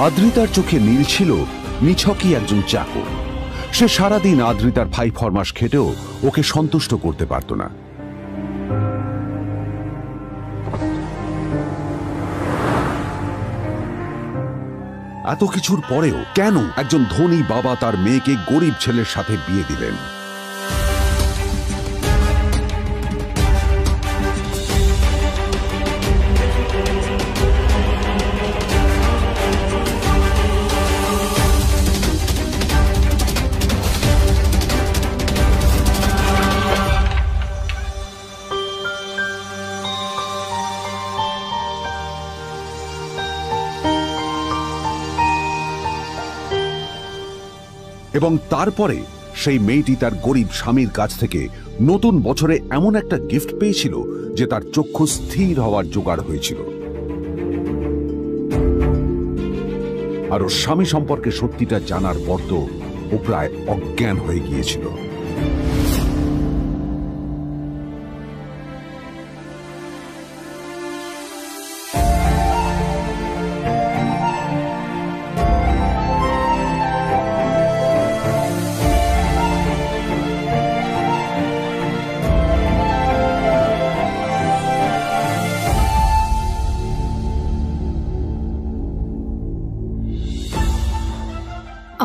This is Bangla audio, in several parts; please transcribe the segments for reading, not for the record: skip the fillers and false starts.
আদ্রিতার চোখে নীল ছিল নিছকই একজন চাকর। সে সারাদিন আদ্রিতার ভাই ফরমাস খেটেও ওকে সন্তুষ্ট করতে পারত না। এত কিছুর পরেও কেন একজন ধনী বাবা তার মেয়েকে গরিব ছেলের সাথে বিয়ে দিলেন? এবং তারপরে সেই মেয়েটি তার গরিব স্বামীর কাছ থেকে নতুন বছরে এমন একটা গিফট পেয়েছিল যে তার চক্ষু স্থির হওয়ার জোগাড় হয়েছিল। আর ওর স্বামী সম্পর্কে সত্যিটা জানার পর তো ও প্রায় অজ্ঞান হয়ে গিয়েছিল।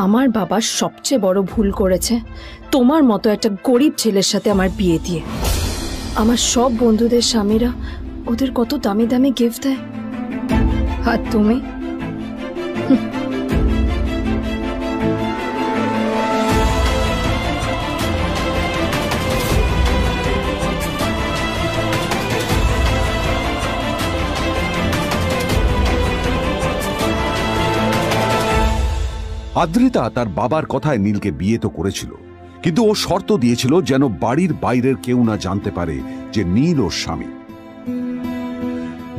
আমার বাবা সবচেয়ে বড় ভুল করেছে তোমার মতো একটা গরিব ছেলের সাথে আমার বিয়ে দিয়ে। আমার সব বন্ধুদের স্বামীরা ওদের কত দামি দামি গিফট দেয়, আর তুমি আদ্রিতা তার বাবার কথায় নীলকে বিয়ে তো করেছিল, কিন্তু ও শর্ত দিয়েছিল যেন বাড়ির বাইরের কেউ না জানতে পারে যে নীল ওর স্বামী।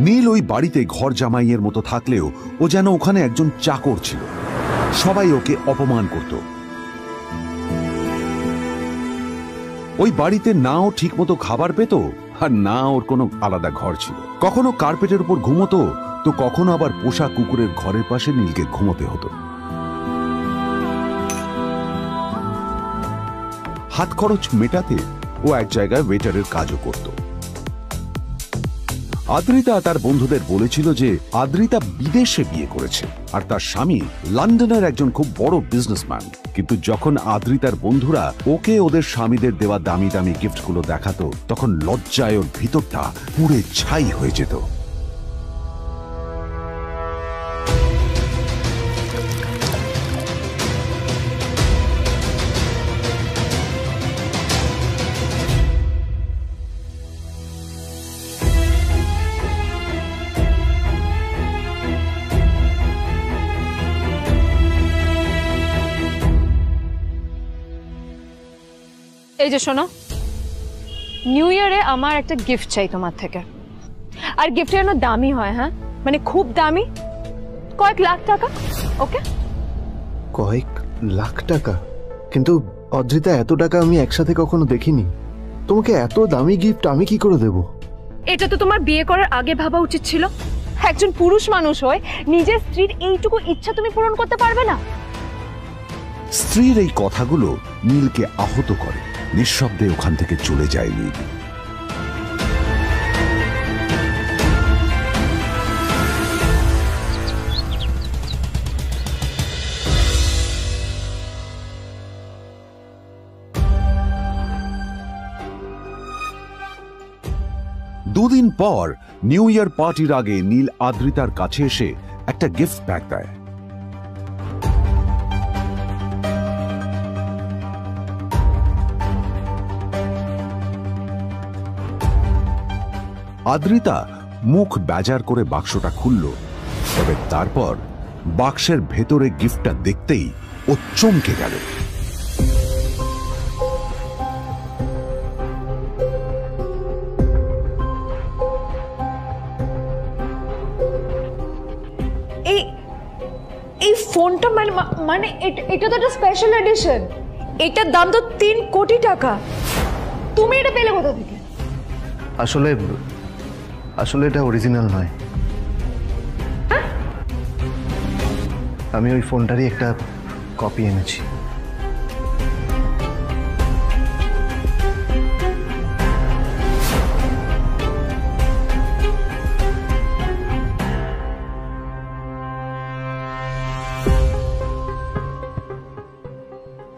নীল ওই বাড়িতে ঘর জামাইয়ের মতো থাকলেও ও যেন ওখানে একজন চাকর ছিল। সবাই ওকে অপমান করত। ওই বাড়িতে না ও ঠিক মতো খাবার পেত, আর না ওর কোনো আলাদা ঘর ছিল। কখনো কার্পেটের উপর ঘুমোতো, তো কখনো আবার পোষা কুকুরের ঘরের পাশে নীলকে ঘুমোতে হতো। হাত খরচ মেটাতে ও এক জায়গায় ওয়েটারের কাজও করত। আদ্রিতা তার বন্ধুদের বলেছিল যে আদ্রিতা বিদেশে বিয়ে করেছে আর তার স্বামী লন্ডনের একজন খুব বড় বিজনেসম্যান। কিন্তু যখন আদ্রিতার বন্ধুরা ওকে ওদের স্বামীদের দেওয়া দামি দামি গিফটগুলো দেখাতো, তখন লজ্জায় ওর ভিতরটা পুড়ে ছাই হয়ে যেত। এই যে শোনো, নিউ ইয়ারে আমার একটা গিফট চাই তোমার থেকে। আর গিফট যেন দামি হয়, হ্যাঁ, মানে খুব দামি, কয়েক লাখ টাকা। ওকে? কয়েক লাখ টাকা? কিন্তু অদ্রিতা, এত টাকা আমি একসাথে কখনো দেখিনি। তোমাকে এত দামি গিফট আমি কি করে দেব? এটা তো তোমার বিয়ে করার আগে ভাবা উচিত ছিল। একজন পুরুষ মানুষ হয়ে নিজের স্ত্রীর এইটুকু ইচ্ছা তুমি পূরণ করতে পারবে না? স্ত্রীর এই কথাগুলো নীলকে আহত করে। নিঃশব্দে ওখান থেকে চলে যায় নীল। দুদিন পর নিউ ইয়ার পার্টির আগে নীল আদ্রিতার কাছে এসে একটা গিফট প্যাক দেয়। আদ্রিতা মুখ বেজার করে বাক্সটা খুলল, তবে তারপর বাক্সের ভেতরে গিফটটা দেখতেই ও চমকে গেল। ফোনটা মানে এটা তো একটা স্পেশাল এডিশন, এটার দাম তো 3 কোটি টাকা। তুমি এটা পেলে কোথা থেকে? আসলে এটা অরিজিনাল নয়। আমি ওই ফোনটারই একটা কপি এনেছি।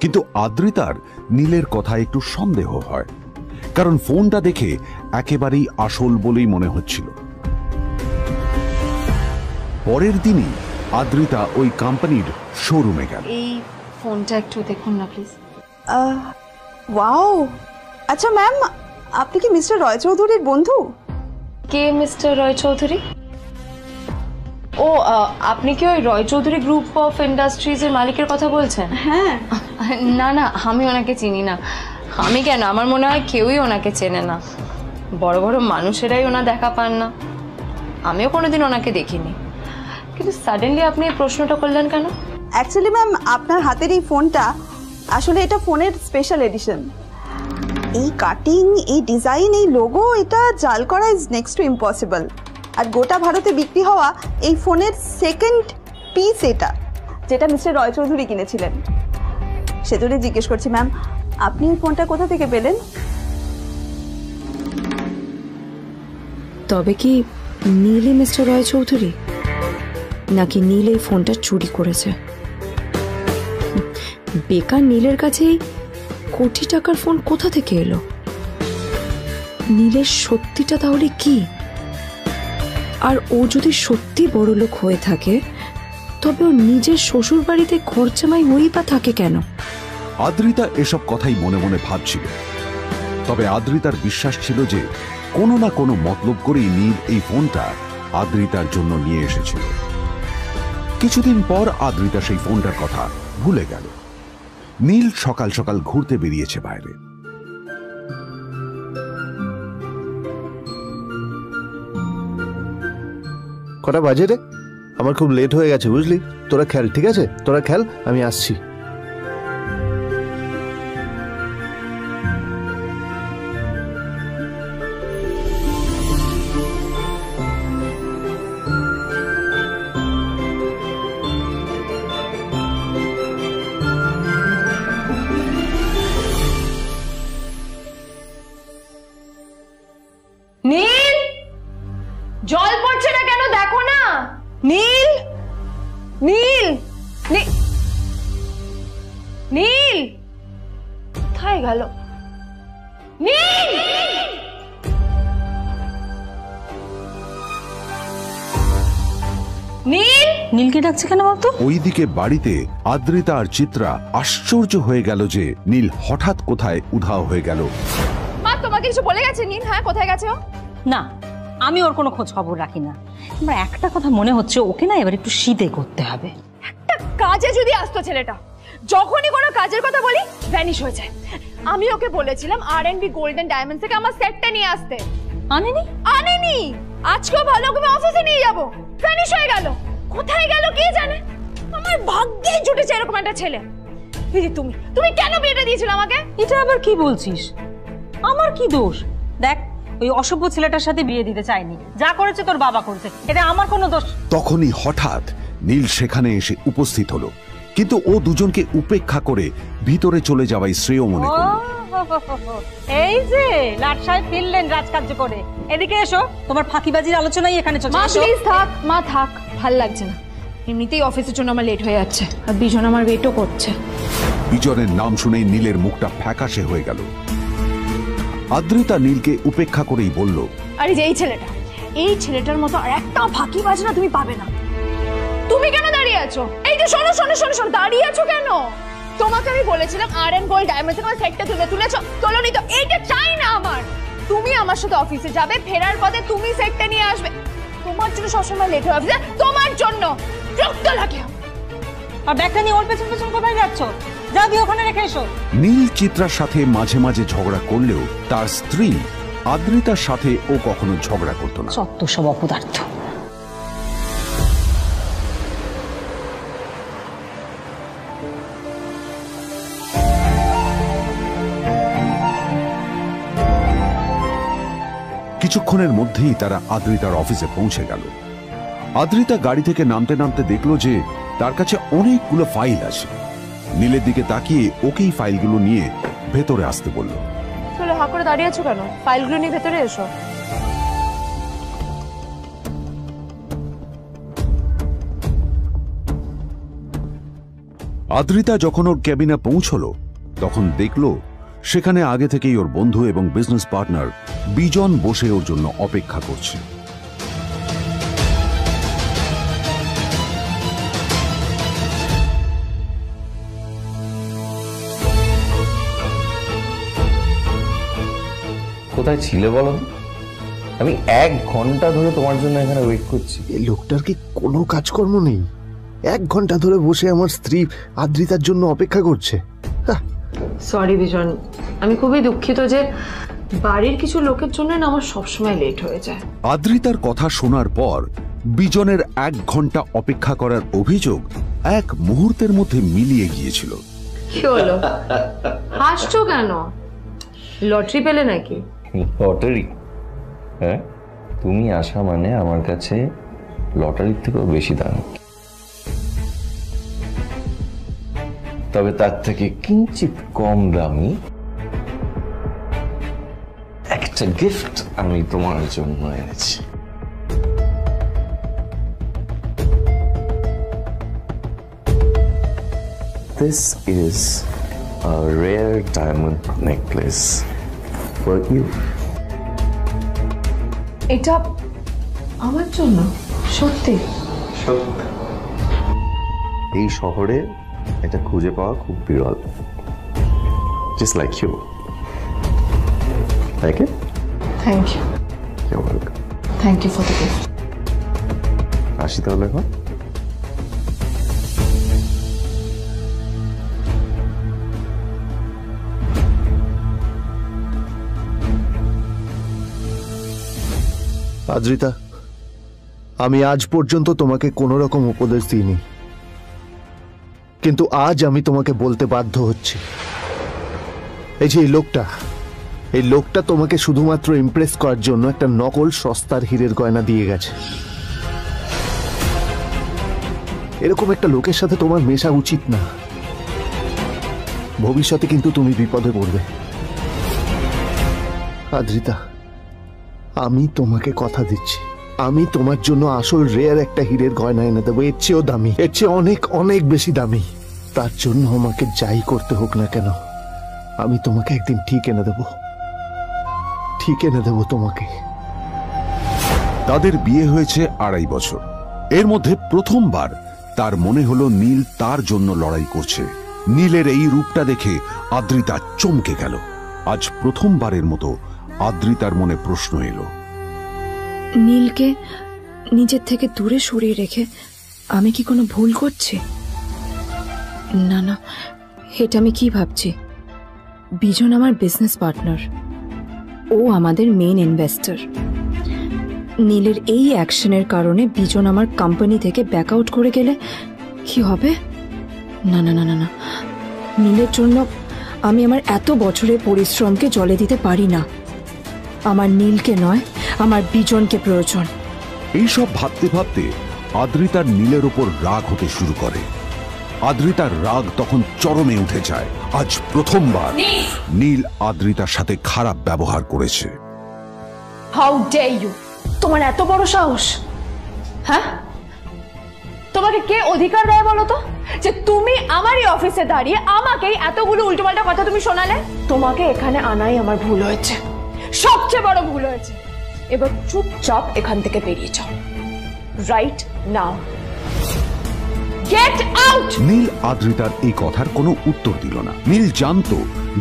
কিন্তু আদ্রিতার নীলের কথা একটু সন্দেহ হয়, কারণ ফোনটা দেখে একেবারেই আসল বলেই মনে হচ্ছিল। পরের দিনই আদ্রিতা ওই কোম্পানির শোরুমে গেল। এই ফোনটা একটু দেখুন না প্লিজ। ওয়াও, আচ্ছা ম্যাম, আপনি কি মিস্টার রয় চৌধুরীর বন্ধু? কে মিস্টার রয় চৌধুরী? ও, আপনি কি ওই রয় চৌধুরী গ্রুপ অফ ইন্ডাস্ট্রিজের মালিকের কথা বলছেন? হ্যাঁ। না না, আমি ওনাকে চিনি না। আমি কেন, আমার মনে হয় কেউই ওনাকে চেনে না। বড় বড় মানুষেরাই ওনা দেখা পান না। আমিও কোনোদিন ওনাকে দেখিনি, কিন্তু সাডেনলি আপনি এই প্রশ্নটা করলেন কেন? অ্যাকচুয়ালি ম্যাম, আপনার হাতের এই ফোনটা আসলে এটা ফোনের স্পেশাল এডিশন। এই কাটিং, এই ডিজাইন, এই লোগো, এটা জাল করা ইজ নেক্সট টু ইম্পসিবল। আর গোটা ভারতে বিক্রি হওয়া এই ফোনের সেকেন্ড পিস এটা, যেটা মিস্টার রয় চৌধুরী কিনেছিলেন। সেজন্যই জিজ্ঞেস করছি ম্যাম, আপনি এই ফোনটা কোথা থেকে পেলেন? তবে কি নীল মিস্টার রয় চৌধুরী, নাকি নীল এই ফোনটা চুরি করেছে? বেকার নীলের কাছেই কোটি টাকার ফোন কোথা থেকে এলো? নীলের সত্যিটা তাহলে কি? আর ও যদি সত্যি বড়লোক হয়ে থাকে, তবে ও নিজের শ্বশুর বাড়িতে খরচামাই হয়েই বা থাকে কেন? আদ্রিতা এসব কথাই মনে মনে ভাবছিল। তবে আদ্রিতার বিশ্বাস ছিল যে কোনো না কোনো মতলব করেই নীল এই ফোনটা আদ্রিতার জন্য নিয়ে এসেছিল। কিছুদিন পর আদ্রিতা সেই ফোনটার কথা ভুলে গেল। নীল সকাল সকাল ঘুরতে বেরিয়েছে বাইরে। কটা বাজে রে? আমার খুব লেট হয়ে গেছে বুঝলি। তোরা খেল, ঠিক আছে? তোরা খেল, আমি আসছি। নীল, জল পড়ছে না কেন দেখো না। নীল, নীল, নীল কোথায় গেল? নীল, নীল, নীলকে ডাকছে কেন বলতো? ওইদিকে বাড়িতে আদ্রিতা আর চিত্রা আশ্চর্য হয়ে গেল যে নীল হঠাৎ কোথায় উধাও হয়ে গেল। মা তোমাকে কিছু বলে গেছে নীল? হ্যাঁ, কোথায় গেছে ও? না, আমি ওর কোনো খোঁজ খবর রাখি না। আমার একটা কথা মনে হচ্ছে, ওকে না এবার একটু শীতে করতে হবে। একটা কাজে যদি আসতো ছেলেটা, যখনই কোনো কাজের কথা বলি ভ্যানিশ হয়ে যায়। আমি ওকে বলেছিলাম R&B গোল্ড এন্ড ডায়মন্ডস থেকে আমার সেটটা নিয়ে আসতে, আনেনি। আজকেও ভালো করে অফিসে নিয়ে যাব, ভ্যানিশ হয়ে গেল। কোথায় গেল কে জানে। আমার ভাগ্যেই জুটেছে এরকম একটা ছেলে। দিদি, তুমি কেন বিয়েটা দিয়েছিলে আমাকে? এটা আবার কি বলছিস? আমার কি দোষ? দেখ, ওই অসভ্য ছেলেটার সাথে বিয়ে দিতে চাইনি। যা করেছে তোর বাবা করেছে, এটা আমার কোনো দোষ। তখনই হঠাৎ নীল সেখানে এসে উপস্থিত হলো, কিন্তু ও দুজনকে উপেক্ষা করে ভিতরে চলে যাওয়াই শ্রেয় মনে করল। এই যে লাট সাহেব ফিরলেন রাজকার্য করে। এদিকে এসো, তোমার ফাঁকিবাজির আলোচনাই এখানে চলছে। মা প্লিজ থাক, মা থাক, ভাল লাগছে না। এমনিতেই অফিসের জন্য আমার লেট হয়ে যাচ্ছে, আর বিজন আমার ওয়েটও করছে। বিজনের নাম শুনেই নীলের মুখটা ফ্যাকাশে হয়ে গেল। আদ্রিতা নীলকে উপেক্ষা করেই বলল, আরে যে এই ছেলেটার মতো আর একটাও ফাঁকিবাজ না তুমি পাবে না। তুমি কেন দাঁড়িয়ে আছো? এই যে শোনো শোনো শোনো শোনো, দাঁড়িয়ে আছো কেন? তোমাকে আমি বলেছিলাম R&B গোল্ড ডায়মন্ডস থেকে সেটটা তুলেছো, তোলোনি তো। এইটা চাই না আমার। তুমি আমার সাথে অফিসে যাবে, ফেরার পথে তুমি সেটটা নিয়ে আসবে। তোমার জন্য সবসময় লেট হয়ে অফিসে, তোমার জন্য রক্ত লাগে। আর ব্যাগটা নিয়ে ওর পেছন পেছন কোথায় যাচ্ছ? যাও দিয়ে ওখানে রেখে এসো। নীল চিত্রার সাথে মাঝে মাঝে ঝগড়া করলেও তার স্ত্রী আদ্রিতার সাথে ও কখনো ঝগড়া করতো না। সত্য সব অপদার্থ। কিছুক্ষণের মধ্যেই তারা আদ্রিতার অফিসে পৌঁছে গেল। আদ্রিতা গাড়ি থেকে নামতে নামতে দেখলো যে তার কাছে অনেকগুলো ফাইল আছে। নীলের দিকে তাকিয়ে ওকেই ফাইলগুলো নিয়ে ভেতরে আসতে বলল। চলো, হা করে দাঁড়িয়ে আছো কেন? ফাইলগুলো নিয়ে ভেতরে এসো। আদ্রিতা যখন ওর ক্যাবিনে পৌঁছলো তখন দেখলো সেখানে আগে থেকেই ওর বন্ধু এবং বিজনেস পার্টনার বিজন বসে ওর জন্য অপেক্ষা করছে। কোথায় ছিলে বলো? আমি 1 ঘন্টা ধরে তোমার জন্য এখানে ওয়েট করছি। এই লোকটার কি কোনো কাজকর্ম নেই? 1 ঘন্টা ধরে বসে আমার স্ত্রী আদ্রিতার জন্য অপেক্ষা করছে। সরি বিজন, আমি খুবই দুঃখিত যে বাড়ির কিছু লোকের জন্য না আমার সবসময় লেট হয়ে যায়। আদ্রিতার কথা শোনার পর বিজনের 1 ঘন্টা অপেক্ষা করার অভিযোগ 1 মুহূর্তের মধ্যে মিলিয়ে গিয়েছিল। কি হলো, হাসছো কেন? লটারি পেলে নাকি? লটারি? হ্যাঁ, তুমি আসা মানে আমার কাছে লটারির থেকেও বেশি দাম। তবে তার থেকে কিঞ্চিত কম দামি একটা গিফট আমি তোমার জন্য এনেছি। This is a rare diamond necklace for you. এটা আমার জন্য? সত্যি? এই শহরে এটা খুঁজে পাওয়া খুব বিরল। Just like you. Like it? Thank you. You're welcome. Thank you for the gift. আসি তাহলে এখন। আদ্রিতা, আমি আজ পর্যন্ত তোমাকে কোনো রকম উপদেশ দিইনি, কিন্তু আজ আমি তোমাকে বলতে বাধ্য হচ্ছি। এই যে এই লোকটা তোমাকে শুধুমাত্র ইমপ্রেস করার জন্য একটা নকল সস্তার হীরের গয়না দিয়ে গেছে। এরকম একটা লোকের সাথে তোমার মেশা উচিত না। ভবিষ্যতে কিন্তু তুমি বিপদে পড়বে। আদ্রিতা, আমি তোমাকে কথা দিচ্ছি, আমি তোমার জন্য আসল রেয়ার একটা হীরের গয়না এনে দেবো, এর চেয়েও দামি, এর চেয়ে অনেক অনেক বেশি দামি। তার জন্য আমাকে যাই করতে হোক না কেন, আমি তোমাকে একদিন ঠিক এনে দেবো, ঠিক এনে দেবো তোমাকে। তাদের বিয়ে হয়েছে 2.5 বছর। এর মধ্যে প্রথমবার তার মনে হলো নীল তার জন্য লড়াই করছে। নীলের এই রূপটা দেখে আদ্রিতা চমকে গেল। আজ প্রথমবারের মতো আদ্রিতার মনে প্রশ্ন এলো, নীলকে নিজের থেকে দূরে সরিয়ে রেখে আমি কি কোনো ভুল করছি? না না, এটা আমি কি ভাবছি? বিজন আমার বিজনেস পার্টনার, ও আমাদের মেইন ইনভেস্টর। নীলের এই অ্যাকশনের কারণে বিজন আমার কোম্পানি থেকে ব্যাক আউট করে গেলে কি হবে? না না না না না, নীলের জন্য আমি আমার এত বছরের পরিশ্রমকে জলে দিতে পারি না। আমার নীলকে নয়, আমার বিজনকে প্রয়োজন। এইসব ভাবতে ভাবতে আদ্রিতার নীলের ওপর রাগ হতে শুরু করে। আদ্রিতার রাগ তখন চরমে উঠে যায়। আজ প্রথমবার নীল আদ্রিতার সাথে খারাপ ব্যবহার করেছে। How dare you! তোমার এত বড় সাহস! হ্যাঁ, তোমাকে কে অধিকার দেয় বলো তো যে তুমি আমারই অফিসে দাঁড়িয়ে আমাকেই এতগুলো উল্টোপাল্টা কথা তুমি শোনালে? তোমাকে এখানে আনাই আমার ভুল হয়েছে, সবচেয়ে বড় ভুল হয়েছে। এবার চুপচাপ এখান থেকে বেরিয়ে যাও, right now. Get out! Neel আদ্রিতার এই কথার কোনো উত্তর দিল না। নীল জানতো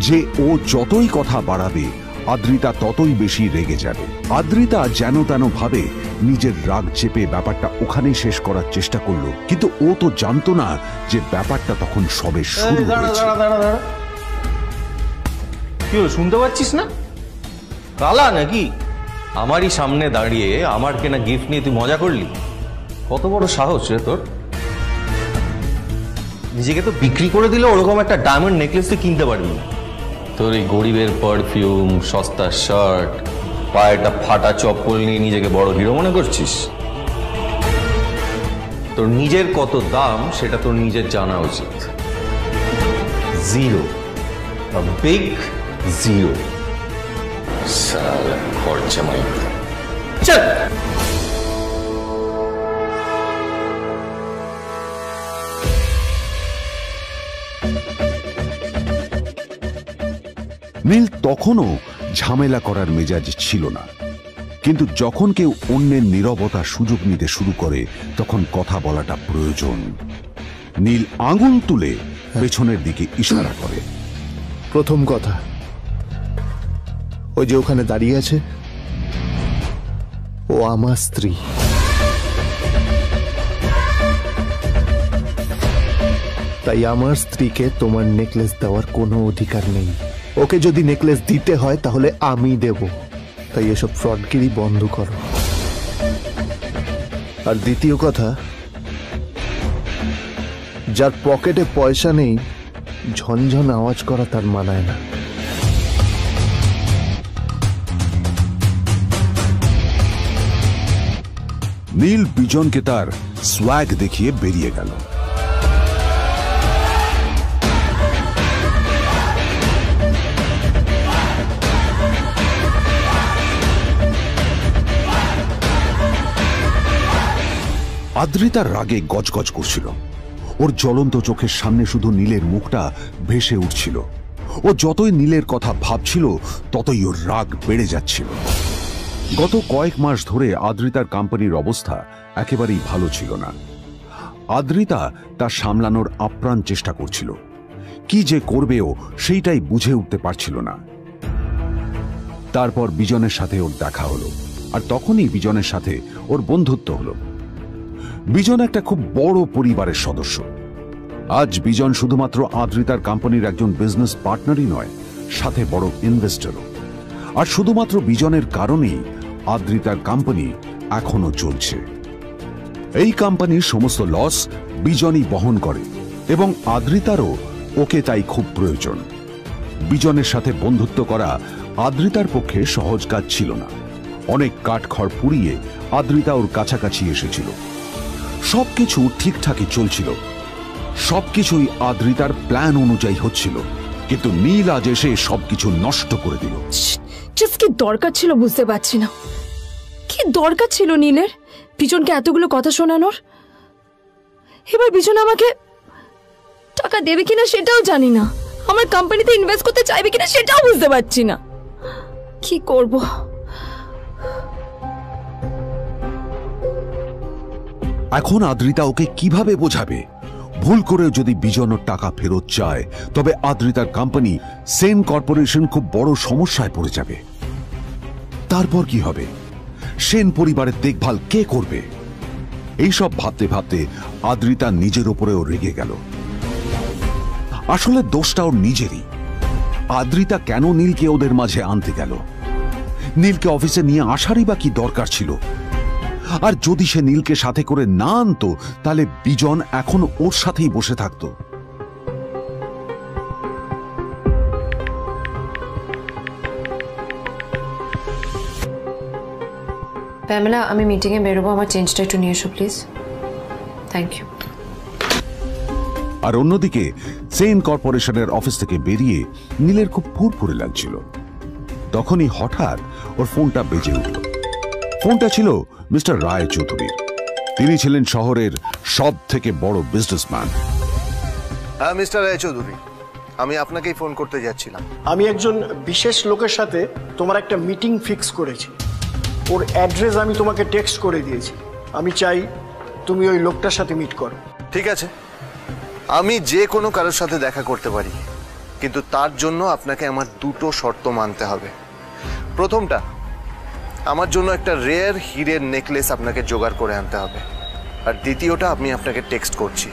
যে ও যতই কথা বাড়াবে আদ্রিতা ততই বেশি রেগে যাবে। আদ্রিতা যেন তেন ভাবে নিজের রাগ চেপে ব্যাপারটা ওখানেই শেষ করার চেষ্টা করলো, কিন্তু ও তো জানতো না যে ব্যাপারটা তখন সবে শুরু হয়েছে। কি হলো, শুনতে পাচ্ছিস না? কালা নাকি? আমারই সামনে দাঁড়িয়ে আমার কেনা গিফট নিয়ে তুই মজা করলি? কত বড় সাহস রে তোর! নিজেকে তো বিক্রি করে দিলে ওরকম একটা ডায়মন্ড নেকলেস তুই কিনতে পারবি না। তোর এই গরিবের পারফিউম, সস্তা শার্ট, পায়ে একটা ফাটা চপ্পল নিয়ে নিজেকে বড় হিরো মনে করছিস? তোর নিজের কত দাম সেটা তোর নিজের জানা উচিত। Zero, big zero. সালা খরচা মাই চল। নীল তখনও ঝামেলা করার মেজাজ ছিল না, কিন্তু যখন কেউ অন্যের নীরবতা সুযোগ নিতে শুরু করে তখন কথা বলাটা প্রয়োজন। নীল আঙুল তুলে পেছনের দিকে ইশারা করে। প্রথম কথা, ওই যে ওখানে দাঁড়িয়ে আছে, ও আমার স্ত্রী। তাই আমার স্ত্রীকে তোমার নেকলেস দেওয়ার কোনো অধিকার নেই। ওকে যদি নেকলেস দিতে হয় তাহলে আমি দেব। তাই এসব ফ্রডগিরি বন্ধ করো। আর দ্বিতীয় কথা, যার পকেটে পয়সা নেই ঝনঝন আওয়াজ করা তার মানায় না। নীল বিজনকে তার সোয়াগ দেখিয়ে বেরিয়ে গেল। আদ্রিতার রাগে গজগজ করছিল। ওর জ্বলন্ত চোখের সামনে শুধু নীলের মুখটা ভেসে উঠছিল। ও যতই নীলের কথা ভাবছিল ততই ওর রাগ বেড়ে যাচ্ছিল। গত কয়েক মাস ধরে আদ্রিতার কোম্পানির অবস্থা একেবারেই ভালো ছিল না। আদ্রিতা তা সামলানোর আপ্রাণ চেষ্টা করছিল। কি যে করবেও সেইটাই বুঝে উঠতে পারছিল না। তারপর বিজনের সাথে ওর দেখা হলো, আর তখনই বিজনের সাথে ওর বন্ধুত্ব হলো। বিজন একটা খুব বড় পরিবারের সদস্য। আজ বিজন শুধুমাত্র আদ্রিতার কোম্পানির একজন বিজনেস পার্টনারই নয়, সাথে বড় ইনভেস্টরও। আর শুধুমাত্র বিজনের কারণেই আদ্রিতার কোম্পানি এখনো চলছে। এই কোম্পানির সমস্ত লস বিজনই বহন করে এবং আদ্রিতারও ওকে তাই খুব প্রয়োজন। বিজনের সাথে বন্ধুত্ব করা আদ্রিতার পক্ষে সহজ কাজ ছিল না। অনেক কাঠখড় পুড়িয়ে আদ্রিতা ওর কাছাকাছি এসেছিল। সবকিছু ঠিকঠাকই চলছিল, সবকিছুই আদ্রিতার প্ল্যান অনুযায়ী হচ্ছিল, কিন্তু নীল আজ এসে সবকিছু নষ্ট করে দিল। কি দরকার ছিল বুঝতে পারছি না। কি দরকার ছিল নীলের বিজনকে এতগুলো কথা শোনানোর? এবার বিজন আমাকে টাকা দেবে কিনা সেটাও জানি না। আমার কোম্পানিতে ইনভেস্ট করতে চাইবে কিনা সেটাও বুঝতে পারছি না। কি করব? এখন আদ্রিতা ওকে কিভাবে বোঝাবে? ভুল করে যদি বিজন ওর টাকা ফেরত চায় তবে আদ্রিতার কোম্পানি সেন কর্পোরেশন খুব বড় সমস্যায় পড়ে যাবে। তারপর কি হবে? সেন পরিবারের দেখভাল কে করবে? এইসব ভাবতে ভাবতে আদ্রিতা নিজের উপরেও রেগে গেল। আসলে দোষটা ওর নিজেরই। আদ্রিতা কেন নীলকে ওদের মাঝে আনতে গেল? নীলকে অফিসে নিয়ে আসারই বা কি দরকার ছিল? আর যদি সে নীলকে সাথে করে না আনতো তাহলে বিজন এখন ওর সাথেই বসে থাকতো। প্যামেলা, আমি মিটিংয়ে বেরোবো, আমার চেঞ্জটা একটু নিয়ে এসো প্লিজ। Thank you. আর অন্যদিকে সেন কর্পোরেশনের অফিস থেকে বেরিয়ে নীলের খুব ফুরফুরে লাগছিল। তখনই হঠাৎ ওর ফোনটা বেজে উঠল। ফোনটা ছিল মিস্টার রায় চৌধুরীর। তিনি ছিলেন শহরের সব থেকে বড় বিজনেসম্যান। হ্যাঁ মিস্টার রায় চৌধুরী, আমি আপনাকেই ফোন করতে যাচ্ছিলাম। আমি একজন বিশেষ লোকের সাথে তোমার একটা মিটিং ফিক্স করেছি। ওর অ্যাড্রেস আমি তোমাকে টেক্সট করে দিয়েছি। আমি চাই তুমি ওই লোকটার সাথে মিট করো। ঠিক আছে, আমি যে কোনো কারোর সাথে দেখা করতে পারি, কিন্তু তার জন্য আপনাকে আমার দুটো শর্ত মানতে হবে। প্রথমটা, আমার জন্য একটা রেয়ার হীরের নেকলেস আপনাকে জোগাড় করে আনতে হবে। আর দ্বিতীয়টা, আমি আপনাকে টেক্সট করছি,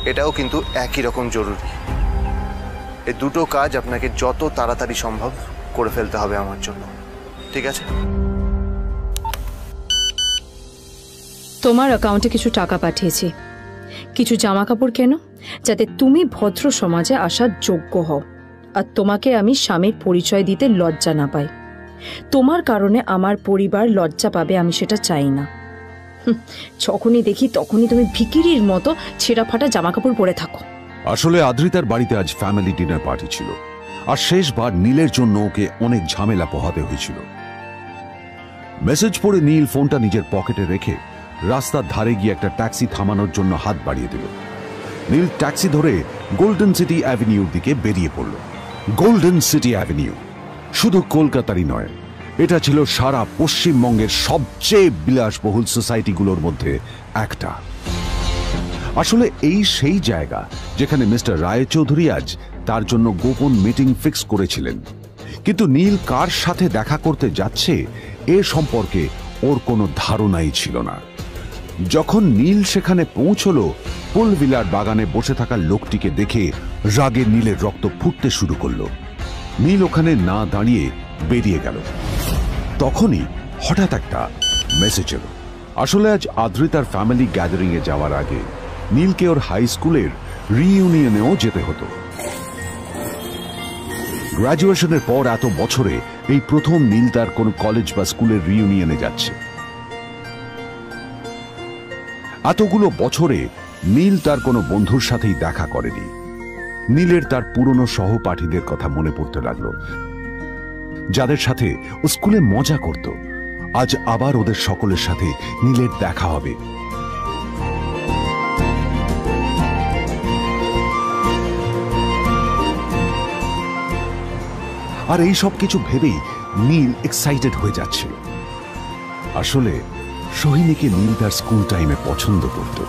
এটাও কিন্তু একই রকম জরুরি। এই দুটো কাজ আপনাকে যত তাড়াতাড়ি সম্ভব করে ফেলতে হবে আমার জন্য, ঠিক আছে? তোমার অ্যাকাউন্টে কিছু টাকা পাঠিয়েছি। কিছু জামা কাপড় কেন, যাতে তুমি ভদ্র সমাজে আসার যোগ্য হও, আর তোমাকে আমি স্বামীর পরিচয় দিতে লজ্জা না পাই। তোমার কারণে আমার পরিবার লজ্জা পাবে, আমি সেটা চাই না। যখনই দেখি তখনই তুমি ভিকিরির মতো ছেঁড়া ফাটা জামা কাপড় পরে থাকো। আসলে আদ্রিতার বাড়িতে আজ ফ্যামিলি ডিনার পার্টি ছিল, আর শেষবার নীলের জন্য ওকে অনেক ঝামেলা পোহাতে হয়েছিল। মেসেজ পড়ে নীল ফোনটা নিজের পকেটে রেখে রাস্তার ধারে গিয়ে একটা ট্যাক্সি থামানোর জন্য হাত বাড়িয়ে দিল। নীল ট্যাক্সি ধরে গোল্ডেন সিটি অ্যাভিনিউর দিকে বেরিয়ে পড়ল। গোল্ডেন সিটি অ্যাভিনিউ শুধু কলকাতারই নয়, এটা ছিল সারা পশ্চিমবঙ্গের সবচেয়ে বিলাসবহুল সোসাইটিগুলোর মধ্যে একটা। আসলে এই সেই জায়গা যেখানে মিস্টার রায়চৌধুরী আজ তার জন্য গোপন মিটিং ফিক্স করেছিলেন। কিন্তু নীল কার সাথে দেখা করতে যাচ্ছে এ সম্পর্কে ওর কোনো ধারণাই ছিল না। যখন নীল সেখানে পৌঁছলো, পুলভিলার বাগানে বসে থাকা লোকটিকে দেখে রাগে নীলের রক্ত ফুটতে শুরু করলো। নীল ওখানে না দাঁড়িয়ে বেরিয়ে গেল। তখনই হঠাৎ একটা মেসেজ এলো। আসলে আজ আদ্রিতার ফ্যামিলি গ্যাদারিং এ যাওয়ার আগে নীলকে ওর হাই স্কুলের রিইউনিয়নেও যেতে হতো। গ্র্যাজুয়েশনের পর এত বছরে এই প্রথম নীল তার কোন কলেজ বা স্কুলের রিইউনিয়নে যাচ্ছে। এতগুলো বছরে নীল তার কোনো বন্ধুর সাথেই দেখা করেনি। নীলের তার পুরনো সহপাঠীদের কথা মনে পড়তে লাগলো, যাদের সাথে ও স্কুলে মজা করত। আজ আবার ওদের সকলের সাথে নীলের দেখা হবে। আর এই সব কিছু ভেবেই নীল এক্সাইটেড হয়ে যাচ্ছিল। আসলে সোহিনীকে নীল তার স্কুল টাইমে পছন্দ করত।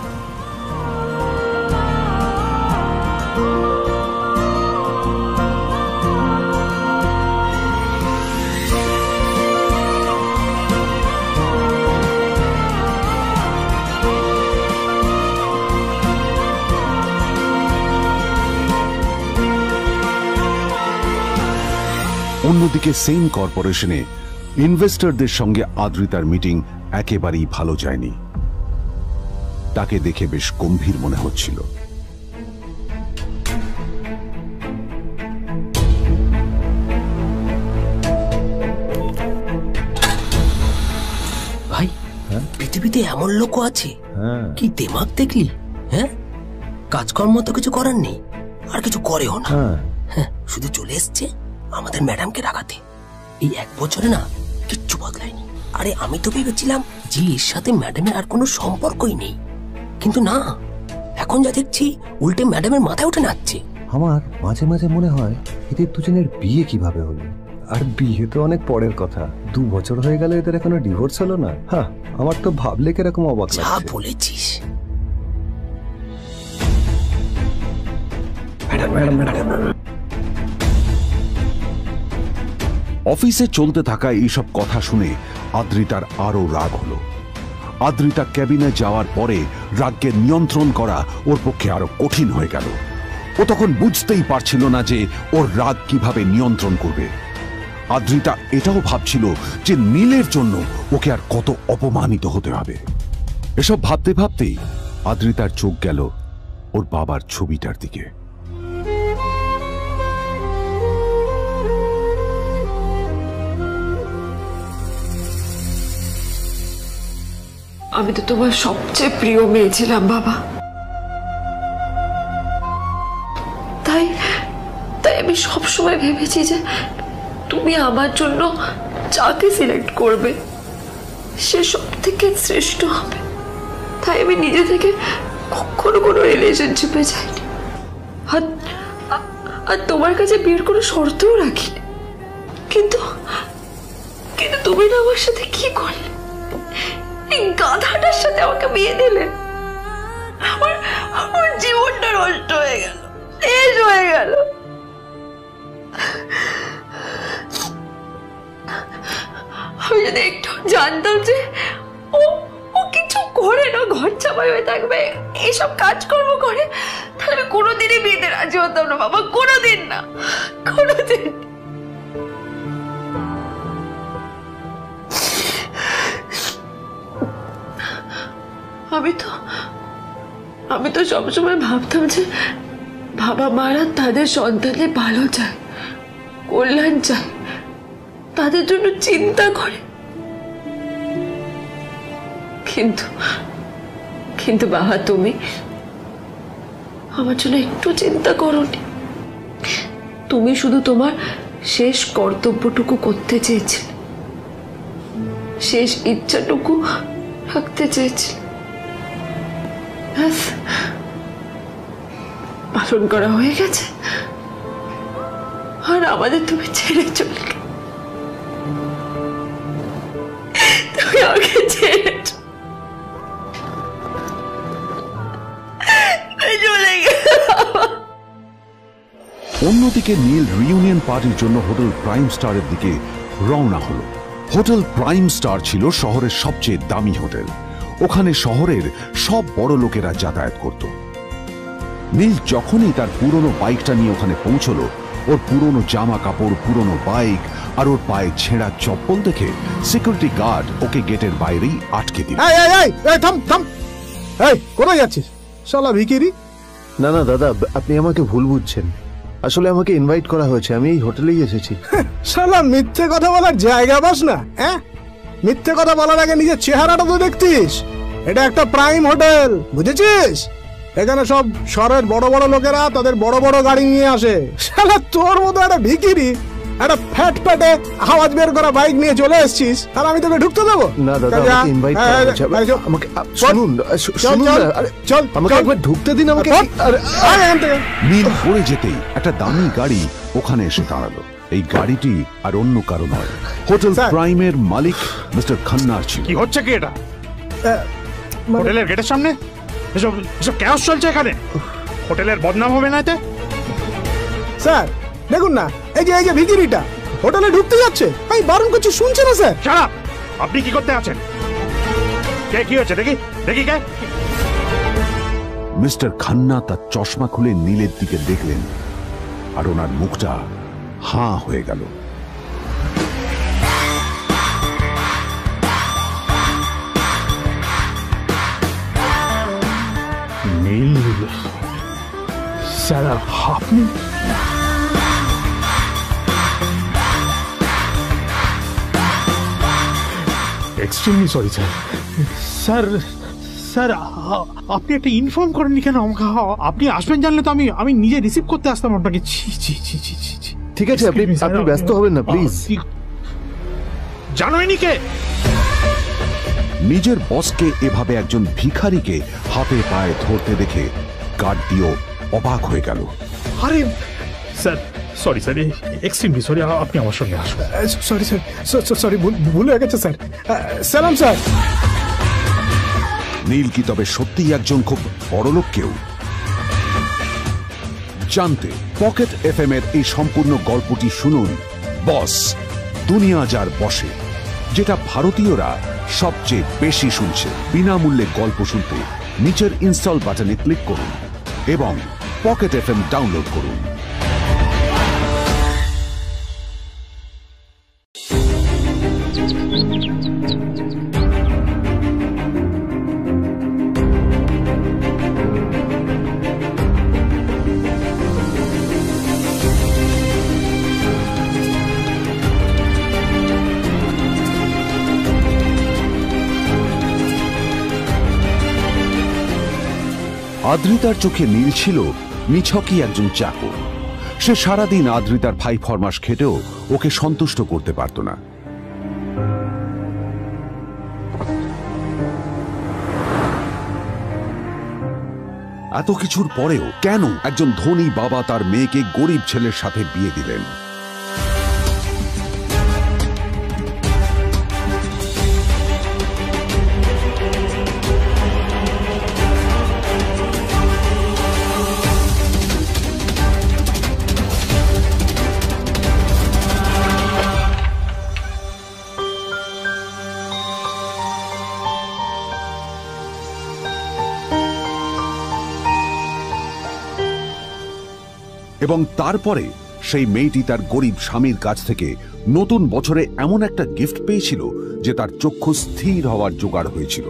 অন্যদিকে সেম কর্পোরেশনে ইনভেস্টরদের সঙ্গে আদ্রিতার মিটিং একেবারেই ভালো যায়নি। তাকে দেখে বেশ গম্ভীর মনে হচ্ছিল। ভাই, পৃথিবীতে এমন লোকও আছে, কি দেমাগ দেখলি? হ্যাঁ, কাজকর্ম তো কিছু করার নেই, আর কিছু করেও না। হ্যাঁ, শুধু চলে এসছে আমাদের ম্যাডামকে রাখাতে। এই 1 বছরে না কিচ্ছু বদলায়নি। আরে আমি তো ভেবেছিলাম যে এর সাথে ম্যাডামের আর কোনো সম্পর্কই নেই, কিন্তু না, এখন যা দেখছি উল্টে ম্যাডামের মাথায় উঠে নাচছে। আমার মাঝে মাঝে মনে হয় এদের দুজনের বিয়ে কিভাবে হলো। আর বিয়ে তো অনেক পরের কথা, 2 বছর হয়ে গেল, এদের এখনো ডিভোর্স হলো না। হ্যাঁ, আমার তো ভাবলে কিরকম অবাক লাগছে। যা বলেছিস। অফিসে চলতে থাকা এইসব কথা শুনে আদ্রিতার আরো রাগ হলো। আদ্রিতা ক্যাবিনে যাওয়ার পরে রাগকে নিয়ন্ত্রণ করা ওর পক্ষে আরো কঠিন হয়ে গেল। ও তখন বুঝতেই পারছিল না যে ওর রাগ কিভাবে নিয়ন্ত্রণ করবে। আদ্রিতা এটাও ভাবছিল যে নীলের জন্য ওকে আর কত অপমানিত হতে হবে। এসব ভাবতে ভাবতেই আদ্রিতার চোখ গেল ওর বাবার ছবিটার দিকে। আমি তো তোমার সবচেয়ে প্রিয় মেয়ে ছিলাম বাবা, তাই আমি সবসময় ভেবেছি যে তুমি আমার জন্য যাকে সিলেক্ট করবে সে সব থেকে শ্রেষ্ঠ হবে। তাই আমি নিজে থেকে কখনো কোনো রিলেশনশিপে যাইনি, আর তোমার কাছে বিয়ের কোনো শর্তও রাখিনি। কিন্তু তুমি না আমার সাথে কি করলে? এই গাধাটার সাথে আমাকে বিয়ে দিলে। আমার জীবনটা নষ্ট হয়ে গেল, শেষ হয়ে গেল। আমি যদি একটু জানতাম যে ও কিছু করে না, ঘর চাপাই হয়ে থাকবে, এইসব কাজকর্ম করে, তাহলে আমি কোনোদিনই বিয়েতে রাজি হতাম না বাবা, কোনোদিন না, কোনোদিন। আমি তো সবসময় ভাবতাম যে বাবা মারা তাদের সন্তানের ভালো চায়, কল্যাণ চায়, তাদের জন্য চিন্তা করে, কিন্তু কিন্তু বাবা তুমি আমার জন্য একটু চিন্তা করোনি। তুমি শুধু তোমার শেষ কর্তব্যটুকু করতে চেয়েছিলে, শেষ ইচ্ছাটুকু রাখতে চেয়েছিলে, পালন করা হয়ে গেছে। আর আমাদের তুমি ছেড়ে চলে গেলে, তুমি আমাকে ছেড়ে চলে গেলে। অন্যদিকে নীল রিউনিয়ন পার্টির জন্য হোটেল প্রাইম স্টারের দিকে রওনা হলো। হোটেল প্রাইম স্টার ছিল শহরের সবচেয়ে দামি হোটেল। ওখানে শহরের সব বড় লোকেরা যাতায়াত করত। নীল যখনই তার পুরনো বাইকটা নিয়ে ওখানে পৌঁছলো, ওর পুরনো জামা কাপড়, পুরনো বাইক আর ওর পায়ে ছেঁড়া চপ্পল দেখে সিকিউরিটি গার্ড ওকে গেটের বাইরেই আটকে দিল। কোথায় যাচ্ছিস শালা ভিখিরি? না না দাদা, আপনি আমাকে ভুল বুঝছেন। আসলে আমাকে ইনভাইট করা হয়েছে, আমি এই হোটেলেই এসেছি। শালা মিথ্যে কথা বলার জায়গা পাস না? হ্যাঁ, মিথ্যে কথা বলার আগে নিজের চেহারাটা তো দেখতিস। এটা একটা প্রাইম হোটেল, বুঝেছিস? এখানে সব শহরের বড় বড় লোকেরা তাদের বড় বড় গাড়ি নিয়ে আসে। শালা তোর মতো একটা ভিখিরি একটা ফ্যাট প্যাটে আওয়াজ বের করা বাইক নিয়ে চলে এসেছিস, আর আমি তোকে ঢুকতে দেবো না? দাদা আমাকে ইনভাইট করা হয়েছে, আমাকে শুনুন শুনুন, চল আমাকে একবার ঢুকতে দিন আমাকে। নীল পড়ে যেতেই একটা দামি গাড়ি ওখানে এসে দাঁড়ালো। এই গাড়িটি আর অন্য কারো নয়, হোটেল প্রাইমের মালিক মিস্টার খান্নার ছিল। কি হচ্ছে কি এটা? হোটেলের গেটের সামনে এসব এসব ক্যাশ চলছে এখানে। হোটেলের বদনাম হবে না এতে? স্যার দেখুন না, এই যে ভিখিরিটা হোটেলে ঢুকতে যাচ্ছে, আমি বারণ করছি, শুনছে না স্যার? Shut up! আপনি কি করতে আছেন? কে কি হচ্ছে দেখি দেখি কে? মিস্টার খান্না তার চশমা খুলে নীলের দিকে দেখলেন, আর ওনার মুখটা হাঁ হয়ে গেল। নীল স্যার, আপনি? Extremely sorry sir. Sir sir আপনি একটা ইনফর্ম করেননি কেন আমাকে? আপনি আসবেন জানলে তো আমি নিজে রিসিভ করতে আসতাম আপনাকে। ঠিক আছে, আপনি ব্যস্ত হবেন না প্লিজ। জানোইনি কে? নিজের বসকে এভাবে একজন ভিখারিকে হাতে পায়ে ধরতে দেখে গার্ডটিও অবাক হয়ে গেল। আরে sir, sorry sir, extremely sorry, আপনি আমার সঙ্গে আসুন। সরি স্যার, সরি, ভুল হয়ে গেছে স্যার। সালাম স্যার। নীল কি তবে সত্যিই একজন খুব বড়লোক কেউ? জানতে পকেট এফএম এর এই সম্পূর্ণ গল্পটি শুনুন, বস দুনিয়া যার বসে, যেটা ভারতীয়রা সবচেয়ে বেশি শুনছে। বিনামূল্যে গল্প শুনতে নিচের ইনস্টল বাটনে ক্লিক করুন এবং পকেট এফএম ডাউনলোড করুন। আদ্রিতার চোখে নীল ছিল নিছকই একজন চাকর। সে সারাদিন আদ্রিতার ফাই ফরমাস খেটেও ওকে সন্তুষ্ট করতে পারত না। এত কিছুর পরেও কেন একজন ধনী বাবা তার মেয়েকে গরিব ছেলের সাথে বিয়ে দিলেন? এবং তারপরে সেই মেয়েটি তার গরিব স্বামীর কাছ থেকে নতুন বছরে এমন একটা গিফট পেয়েছিল যে তার চক্ষু স্থির হওয়ার জোগাড় হয়েছিল।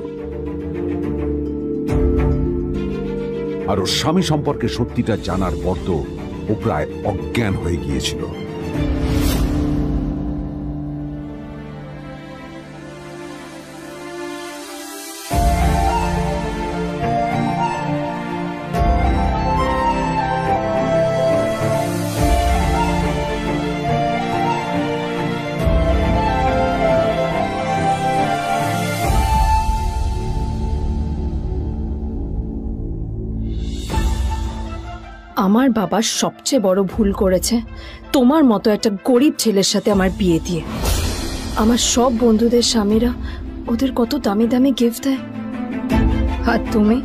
আর ওর স্বামী সম্পর্কে সত্যিটা জানার পর তো ও প্রায় অজ্ঞান হয়ে গিয়েছিল। আমার বাবা সবচেয়ে বড় ভুল করেছে তোমার মতো একটা গরিব ছেলের সাথে আমার বিয়ে দিয়ে। আমার সব বন্ধুদের স্বামীরা ওদের কত দামি দামি গিফট দেয়, আর তুমি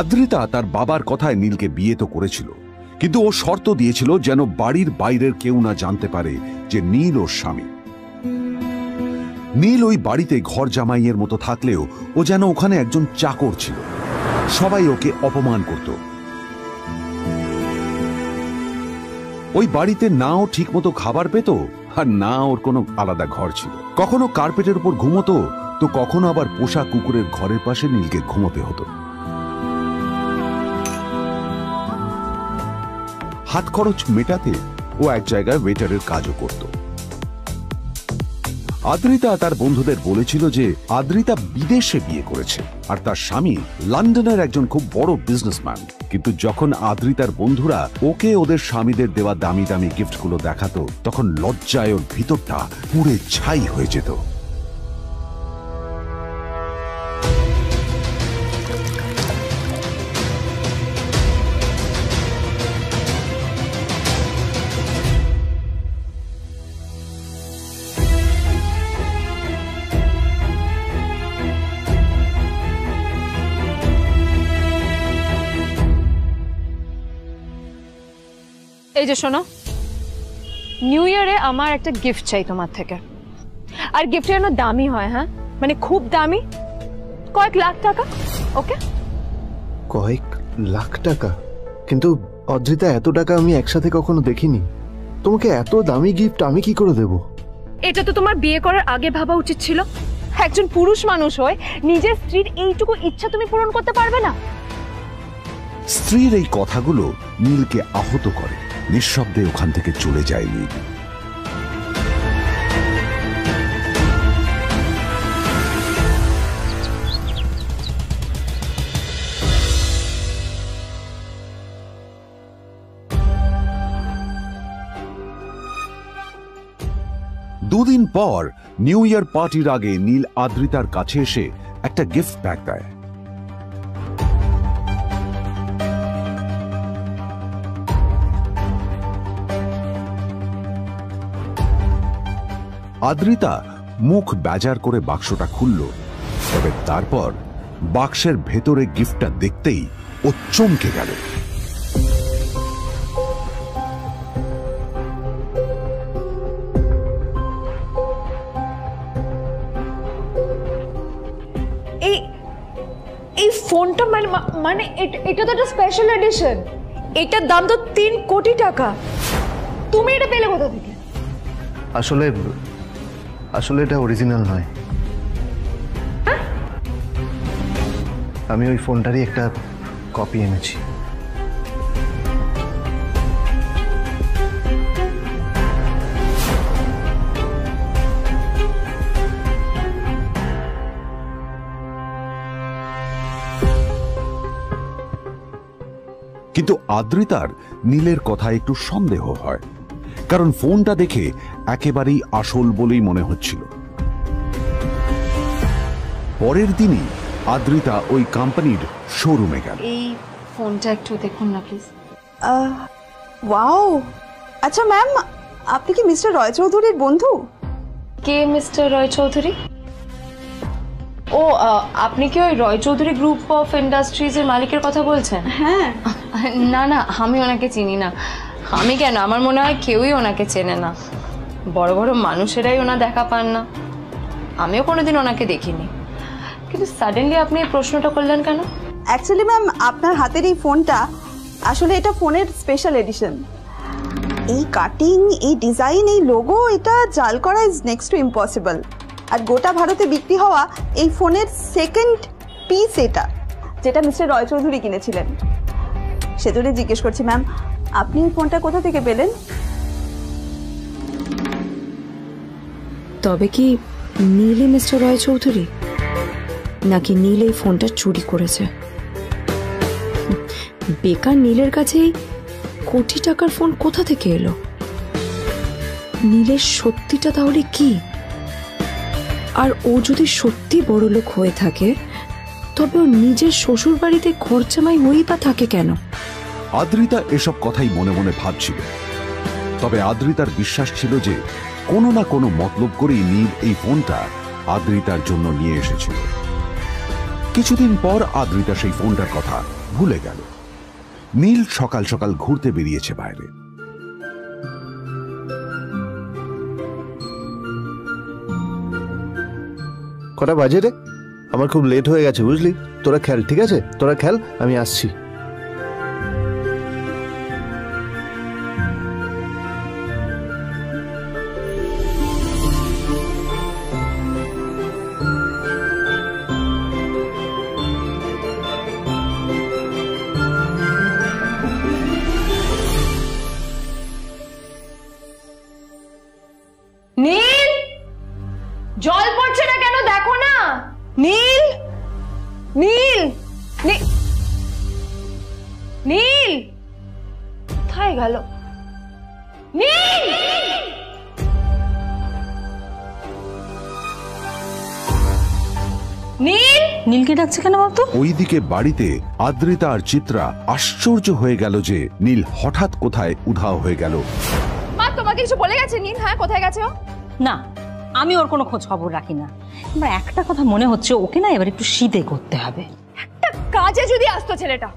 আদ্রিতা তার বাবার কথায় নীলকে বিয়ে তো করেছিল, কিন্তু ও শর্ত দিয়েছিল যেন বাড়ির বাইরের কেউ না জানতে পারে যে নীল ওর স্বামী। নীল ওই বাড়িতে ঘর জামাইয়ের মতো থাকলেও ও যেন ওখানে একজন চাকর ছিল। সবাই ওকে অপমান করত। ওই বাড়িতে না ও ঠিক মতো খাবার পেত, আর না ওর কোনো আলাদা ঘর ছিল। কখনো কার্পেটের উপর ঘুমোতো, তো কখনো আবার পোষা কুকুরের ঘরের পাশে নীলকে ঘুমোতে হতো। হাত খরচ মেটাতে ও এক জায়গায় ওয়েটারের কাজও করত। আদ্রিতা তার বন্ধুদের বলেছিল যে আদ্রিতা বিদেশে বিয়ে করেছে, আর তার স্বামী লন্ডনের একজন খুব বড় বিজনেসম্যান। কিন্তু যখন আদ্রিতার বন্ধুরা ওকে ওদের স্বামীদের দেওয়া দামি দামি গিফটগুলো দেখাতো, তখন লজ্জায় ওর ভিতরটা পুড়ে ছাই হয়ে যেত। এই যে শোনো, নিউ ইয়ারে আমার একটা গিফট চাই তোমার থেকে। আর গিফট যেন দামি হয়, হ্যাঁ, মানে খুব দামি, কয়েক লাখ টাকা। ওকে? কয়েক লাখ টাকা? কিন্তু অদ্রিতা, এত টাকা আমি একসাথে কখনো দেখিনি। তোমাকে এত দামি গিফট আমি কি করে দেব? এটা তো তোমার বিয়ে করার আগে ভাবা উচিত ছিল। একজন পুরুষ মানুষ হয়ে নিজের স্ত্রীর এইটুকু ইচ্ছা তুমি পূরণ করতে পারবে না? স্ত্রীর এই কথাগুলো নীলকে আহত করে। নিঃশব্দে ওখান থেকে চলে যায় নীল। দুদিন পর নিউ ইয়ার পার্টির আগে নীল আদ্রিতার কাছে এসে একটা গিফট প্যাক দেয়। আদ্রিতা মুখ বেজার করে বাক্সটা খুলল, তবে তারপর বাক্সের ভেতরে গিফটটা দেখতেই ও চমকে গেল। এই ফোনটা মানে এটা তো একটা স্পেশাল এডিশন। এটার দাম তো 3 কোটি টাকা। তুমি এটা পেলে কোথা থেকে? আসলে এটা অরিজিনাল নয়। আমি ওই ফোনটারই একটা কপি এনেছি। কিন্তু আদ্রিতার নীলের কথা একটু সন্দেহ হয়, কারণ ফোনটা দেখে একেবারেই আসল বলেই মনে হচ্ছিল। পরের দিনই আদ্রিতা ওই কোম্পানির শোরুমে গেল। এই ফোনটা একটু দেখুন না প্লিজ। ওয়াও, আচ্ছা ম্যাম, আপনি কি মিস্টার রয় চৌধুরীর বন্ধু? কে মিস্টার রয় চৌধুরী? ও, আপনি কি ওই রয় চৌধুরী গ্রুপ অফ ইন্ডাস্ট্রিজের মালিকের কথা বলছেন? হ্যাঁ। না না, আমি ওনাকে চিনি না। আমি কেন, আমার মনে হয় কেউই ওনাকে চেনে না। বড় বড় মানুষেরাই ওনা দেখা পান না। আমিও কোনোদিন ওনাকে দেখিনি। কিন্তু সাডেনলি আপনি এই প্রশ্নটা করলেন কেন? অ্যাকচুয়ালি ম্যাম, আপনার হাতের এই ফোনটা আসলে এটা ফোনের স্পেশাল এডিশন। এই কাটিং, এই ডিজাইন, এই লোগো, এটা জাল করা ইজ নেক্সট টু ইম্পসিবল। আর গোটা ভারতে বিক্রি হওয়া এই ফোনের সেকেন্ড পিস এটা, যেটা মিস্টার রয় চৌধুরী কিনেছিলেন। সেজন্য জিজ্ঞেস করছি ম্যাম, আপনি এই ফোনটা কোথা থেকে পেলেন? তবে কি নীলই মিস্টার রয় চৌধুরী, নাকি নীল এই ফোনটা চুরি করেছে? বেকার নীলের কাছে এই কোটি টাকার ফোন কোথা থেকে এলো? নীলের সত্যিটা তাহলে কি? আর ও যদি সত্যি বড় লোক হয়ে থাকে, তবে ও নিজের শ্বশুর বাড়িতে খরচামাই হই বা থাকে কেন? আদ্রিতা এসব কথাই মনে মনে ভাবছিল। তবে আদ্রিতার বিশ্বাস ছিল যে কোনো না কোনো মতলব করেই নীল এই ফোনটা আদ্রিতার জন্য নিয়ে এসেছিল। কিছুদিন পর আদ্রিতা সেই ফোনটার কথা ভুলে গেল। নীল সকাল সকাল ঘুরতে বেরিয়েছে বাইরে। কটা বাজে রে? আমার খুব লেট হয়ে গেছে বুঝলি। তোরা খেল, ঠিক আছে? তোরা খেল, আমি আসছি। নীল, জল পড়ছে না কেন দেখো না। নীল, নীল, নীল কোথায় গেল? নীল, নীল, নীলকে ডাকছে কেন বলতো? ওইদিকে বাড়িতে আদ্রিতা আর চিত্রা আশ্চর্য হয়ে গেল যে নীল হঠাৎ কোথায় উধাও হয়ে গেল। মা তোমাকে কিছু বলে গেছে নীল? হ্যাঁ, কোথায় গেছে ও? না, আমি ওর কোনো খোঁজ খবর রাখি না। আমার একটা কথা মনে হচ্ছে, ওকে না এবার একটু শীতে করতে হবে। একটা কাজে যদি আসতো ছেলেটা,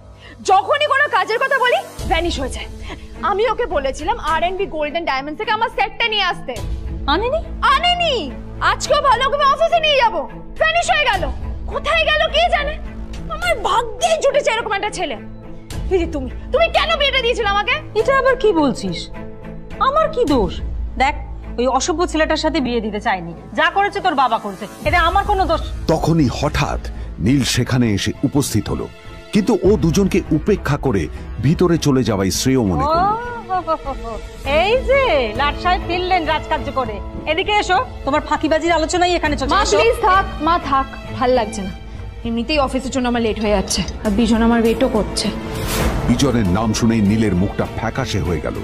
যখনই কোনো কাজের কথা বলি ভ্যানিশ হয়ে যায়। আমি ওকে বলেছিলাম R&B গোল্ডেন ডায়মন্ডস থেকে আমার সেটটা নিয়ে আসতে, আনেনি। আজকেও ভালো করে অফিসে নিয়ে যাব, ভ্যানিশ হয়ে গেল। কোথায় গেল কে জানে। আমার ভাগ্যে জুটেছে এরকম একটা ছেলে। তুমি কেন বিয়েটা দিয়েছিলে আমাকে? এটা আবার কি বলছিস? আমার কি দোষ? দেখ, ওই অসভ্য ছেলেটার সাথে বিয়ে দিতে চাইনি। যা করেছে তোর বাবা করেছে, এটা আমার কোনো দোষ। তখনই হঠাৎ নীল সেখানে এসে উপস্থিত হলো, কিন্তু ও দুজনকে উপেক্ষা করে ভিতরে চলে যাওয়াই শ্রেয় মনে করল। এই যে লাট সাহেব ফিরলেন রাজকার্য করে। এদিকে এসো, তোমার ফাঁকিবাজির আলোচনাই এখানে চলছে। মা প্লিজ থাক, মা থাক, ভাল লাগছে না। এমনিতেই অফিসের জন্য আমার লেট হয়ে যাচ্ছে, আর বিজন আমার ওয়েটও করছে। বিজনের নাম শুনেই নীলের মুখটা ফ্যাকাশে হয়ে গেল।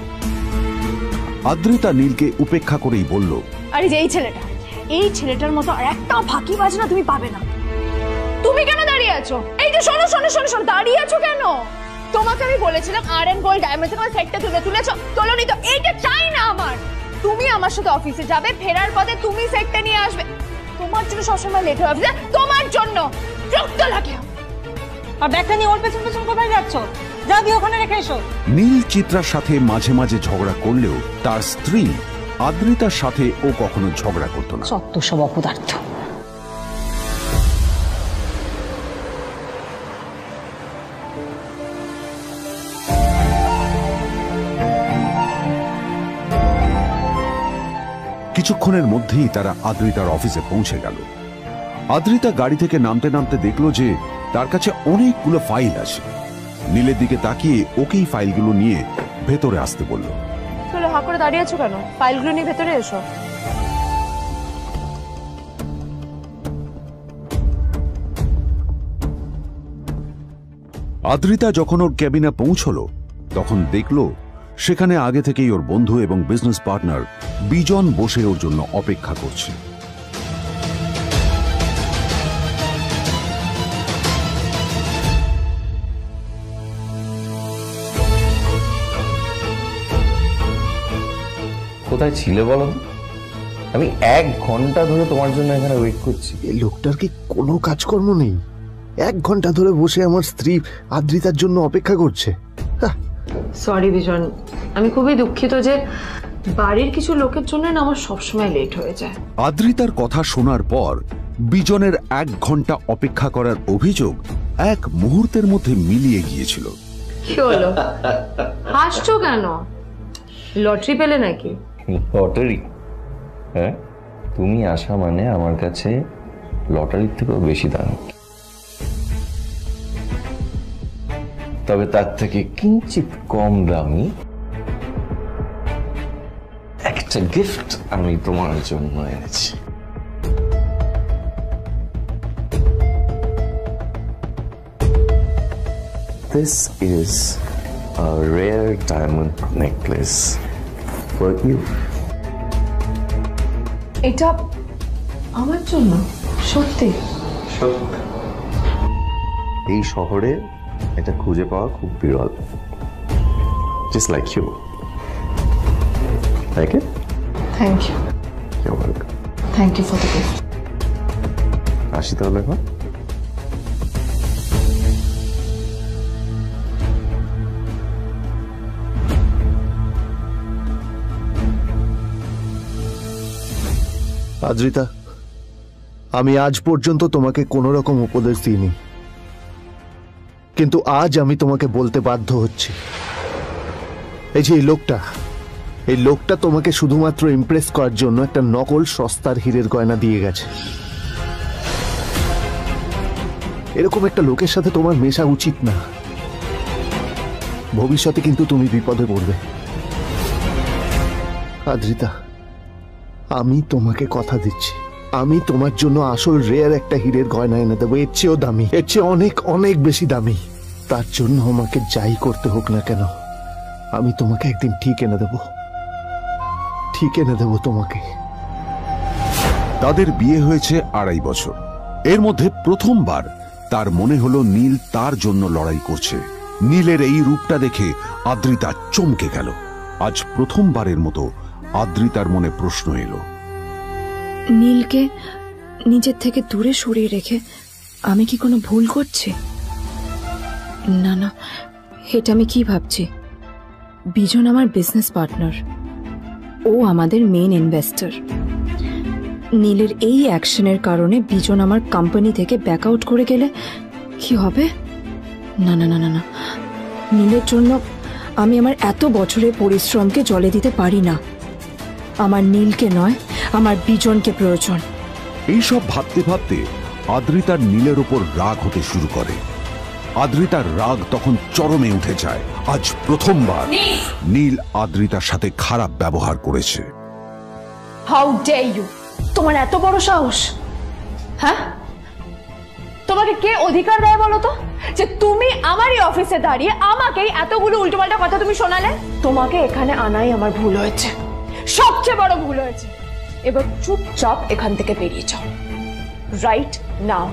আদ্রিতা নীলকে উপেক্ষা করেই বলল, আরে যে এই ছেলেটার মতো আর একটা ফাঁকিবাজ না তুমি পাবে না। তুমি কেন দাঁড়িয়ে আছো? এই যে শোনো শোনো শোনো শোনো, দাঁড়িয়ে আছো কেন? তোমাকে আমি বলেছিলাম R&B গোল্ড ডায়মন্ডস থেকে আমার সেটটা তুলেছো, তোলোনি তো। এইটা চাই না আমার। তুমি আমার সাথে অফিসে যাবে, ফেরার পথে তুমি সেটটা নিয়ে আসবে। তোমার জন্য সবসময় লেট হয়ে অফিসে, তোমার জন্য বিরক্ত লাগে। আর ব্যাগটা নিয়ে ওর পেছন পেছন কোথায় যাচ্ছ? যা দিয়ে ওখানে রেখে এসো। নীল চিত্রার সাথে মাঝে মাঝে ঝগড়া করলেও তার স্ত্রী আদ্রিতার সাথে ও কখনো ঝগড়া করত না। সত্য সব অপদার্থ। কিছুক্ষণের মধ্যেই তারা আদ্রিতার অফিসে পৌঁছে গেল। আদ্রিতা গাড়ি থেকে নামতে নামতে দেখলো যে তার কাছে অনেকগুলো ফাইল আছে। নীলের দিকে তাকিয়ে ওকেই ফাইলগুলো নিয়ে ভেতরে আসতে বলল। চলো, হা করে দাঁড়িয়ে আছো কেন? ফাইলগুলো নিয়ে ভেতরে এসো। আদ্রিতা যখন ওর ক্যাবিনে পৌঁছলো, তখন দেখলো সেখানে আগে থেকেই ওর বন্ধু এবং বিজনেস পার্টনার বিজন বসে ওর জন্য অপেক্ষা করছে। কোথায় ছিলে বলো? আমি 1 ঘন্টা ধরে তোমার জন্য এখানে ওয়েট করছি। এই লোকটার কি কোনো কাজকর্ম নেই? 1 ঘন্টা ধরে বসে আমার স্ত্রী আদ্রিতার জন্য অপেক্ষা করছে। সরি বিজন, আমি খুবই দুঃখিত যে বাড়ির কিছু লোকের জন্য না আমার সবসময় লেট হয়ে যায়। আদ্রিতার কথা শোনার পর বিজনের 1 ঘন্টা অপেক্ষা করার অভিযোগ 1 মুহূর্তের মধ্যে মিলিয়ে গিয়েছিল। কি হলো? হাসছো কেন? লটারি পেলে নাকি? লটারি? হ্যাঁ, তুমি আসা মানে আমার কাছে লটারির থেকেও বেশি দাম। তবে তার থেকে কিঞ্চিত কম দামি একটা গিফট আমি তোমার জন্য এনেছি। This is a rare diamond necklace for you. এটা আমার জন্য সত্যি? এই শহরে এটা খুঁজে পাওয়া খুব বিরল। Just like you. Like it? Thank you. You're welcome. Thank you for the gift. আসি তাহলে এখন। আদ্রিতা, আমি আজ পর্যন্ত তোমাকে কোনো রকম উপদেশ দিইনি, কিন্তু আজ আমি তোমাকে বলতে বাধ্য হচ্ছি। এই যে এই লোকটা তোমাকে শুধুমাত্র ইমপ্রেস করার জন্য একটা নকল সস্তার হীরের গয়না দিয়ে গেছে। এরকম একটা লোকের সাথে তোমার মেশা উচিত না। ভবিষ্যতে কিন্তু তুমি বিপদে পড়বে। আদ্রিতা, আমি তোমাকে কথা দিচ্ছি, আমি তোমার জন্য আসল রেয়ার একটা হীরের গয়না এনে দেবো, এর চেয়েও দামি, এর চেয়ে অনেক অনেক বেশি দামি। তার জন্য আমাকে যাই করতে হোক না কেন, আমি তোমাকে একদিন ঠিক এনে দেবো, ঠিক এনে দেবো তোমাকে। তাদের বিয়ে হয়েছে 2.5 বছর। এর মধ্যে প্রথমবার তার মনে হলো নীল তার জন্য লড়াই করছে। নীলের এই রূপটা দেখে আদ্রিতা চমকে গেল। আজ প্রথমবারের মতো আদ্রিতার মনে প্রশ্ন এলো, নীলকে নিজের থেকে দূরে সরিয়ে রেখে আমি কি কোনো ভুল করছি? না না, এটা আমি কি ভাবছি? বিজন আমার বিজনেস পার্টনার, ও আমাদের মেইন ইনভেস্টর। নীলের এই অ্যাকশনের কারণে বিজন আমার কোম্পানি থেকে ব্যাক আউট করে গেলে কি হবে? না না না না না, নীলের জন্য আমি আমার এত বছরের পরিশ্রমকে জলে দিতে পারি না। আমার নীলকে নয়, আমার বিজনকে প্রয়োজন। এইসব ভাবতে ভাবতে আদ্রিতার নীলের ওপর রাগ হতে শুরু করে। আদ্রিতার রাগ তখন চরমে উঠে যায়। আজ প্রথমবার নীল আদ্রিতার সাথে খারাপ ব্যবহার করেছে। How dare you! তোমার এত বড় সাহস! হ্যাঁ, তোমাকে কে অধিকার দেয় বলো তো যে তুমি আমারই অফিসে দাঁড়িয়ে আমাকেই এতগুলো উল্টোপাল্টা কথা তুমি শোনালে? তোমাকে এখানে আনাই আমার ভুল হয়েছে, সবচেয়ে বড় ভুল হয়েছে। এবার চুপচাপ এখান থেকে বেরিয়ে যাও, right now.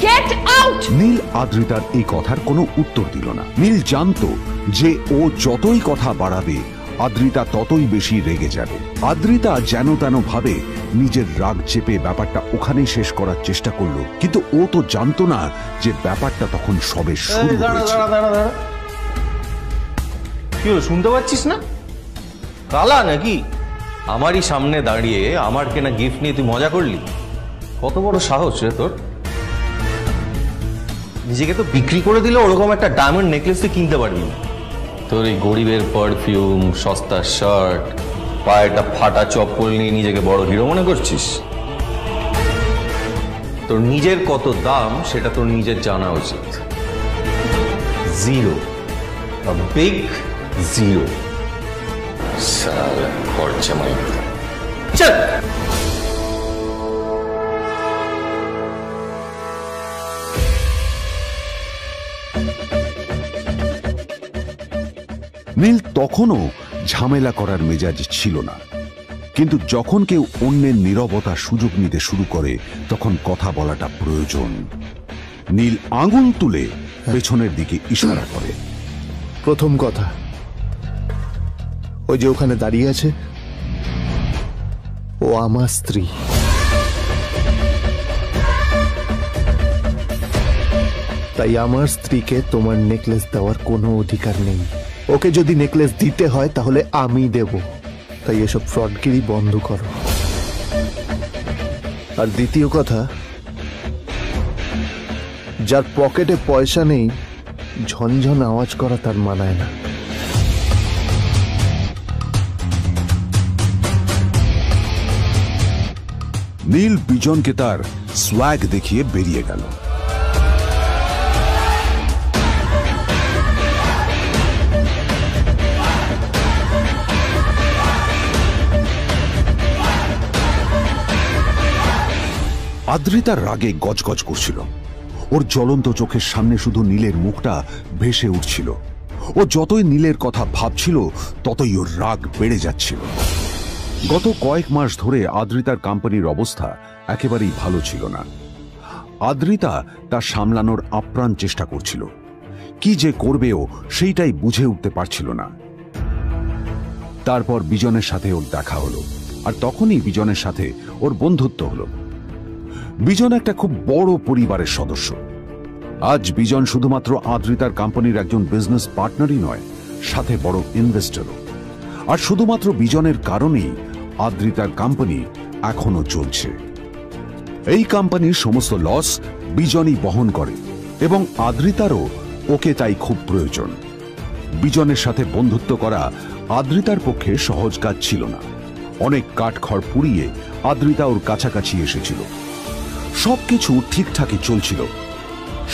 Get out! Neel আদ্রিতার এই কথার কোনো উত্তর দিল না। নীল জানতো যে ও যতই কথা বাড়াবে আদ্রিতা ততই বেশি রেগে যাবে। আদ্রিতা যেন তেন ভাবে নিজের রাগ চেপে ব্যাপারটা ওখানেই শেষ করার চেষ্টা করলো, কিন্তু ও তো জানতো না যে ব্যাপারটা তখন সবে শুরু হয়েছে। কি হলো, শুনতে পাচ্ছিস না? কালা নাকি? আমারই সামনে দাঁড়িয়ে আমার কেনা গিফট নিয়ে তুই মজা করলি? কত বড় সাহস রে তোর! নিজেকে তো বিক্রি করে দিলে ওরকম একটা ডায়মন্ড নেকলেস তুই কিনতে পারবি না। তোর এই গরিবের পারফিউম, সস্তা শার্ট, পায়ে একটা ফাটা চপ্পল নিয়ে নিজেকে বড় হিরো মনে করছিস? তোর নিজের কত দাম সেটা তোর নিজের জানা উচিত। Zero, big zero. সারা খরচা মাই চল। নীল তখনও ঝামেলা করার মেজাজ ছিল না, কিন্তু যখন কেউ অন্যের নীরবতার সুযোগ নিতে শুরু করে তখন কথা বলাটা প্রয়োজন। নীল আঙুল তুলে পেছনের দিকে ইশারা করে। প্রথম কথা, ওই যে ওখানে দাঁড়িয়ে আছে, ও আমার স্ত্রী। তাই আমার স্ত্রীকে তোমার নেকলেস দেওয়ার কোনো অধিকার নেই। ওকে যদি নেকলেস দিতে হয় তাহলে আমি দেব। তাই এসব ফ্রডগিরি বন্ধ করো। আর দ্বিতীয় কথা, যার পকেটে পয়সা নেই ঝনঝন আওয়াজ করা তার মানায় না। নীল বিজনকে তার সোয়াগ দেখিয়ে বেরিয়ে গেল। আদ্রিতার রাগে গজগজ করছিল। ওর জ্বলন্ত চোখের সামনে শুধু নীলের মুখটা ভেসে উঠছিল। ও যতই নীলের কথা ভাবছিল ততই ওর রাগ বেড়ে যাচ্ছিল। গত কয়েক মাস ধরে আদ্রিতার কোম্পানির অবস্থা একেবারেই ভালো ছিল না। আদ্রিতা তা সামলানোর আপ্রাণ চেষ্টা করছিল। কি যে করবেও সেইটাই বুঝে উঠতে পারছিল না। তারপর বিজনের সাথে ওর দেখা হলো, আর তখনই বিজনের সাথে ওর বন্ধুত্ব হলো। বিজন একটা খুব বড় পরিবারের সদস্য। আজ বিজন শুধুমাত্র আদ্রিতার কোম্পানির একজন বিজনেস পার্টনারই নয়, সাথে বড় ইনভেস্টরও। আর শুধুমাত্র বিজনের কারণেই আদ্রিতার কোম্পানি এখনো চলছে। এই কোম্পানির সমস্ত লস বিজনই বহন করে এবং আদ্রিতারও ওকে তাই খুব প্রয়োজন। বিজনের সাথে বন্ধুত্ব করা আদ্রিতার পক্ষে সহজ কাজ ছিল না। অনেক কাঠখড় পুড়িয়ে আদ্রিতা ওর কাছাকাছি এসেছিল। সবকিছু ঠিকঠাকই চলছিল,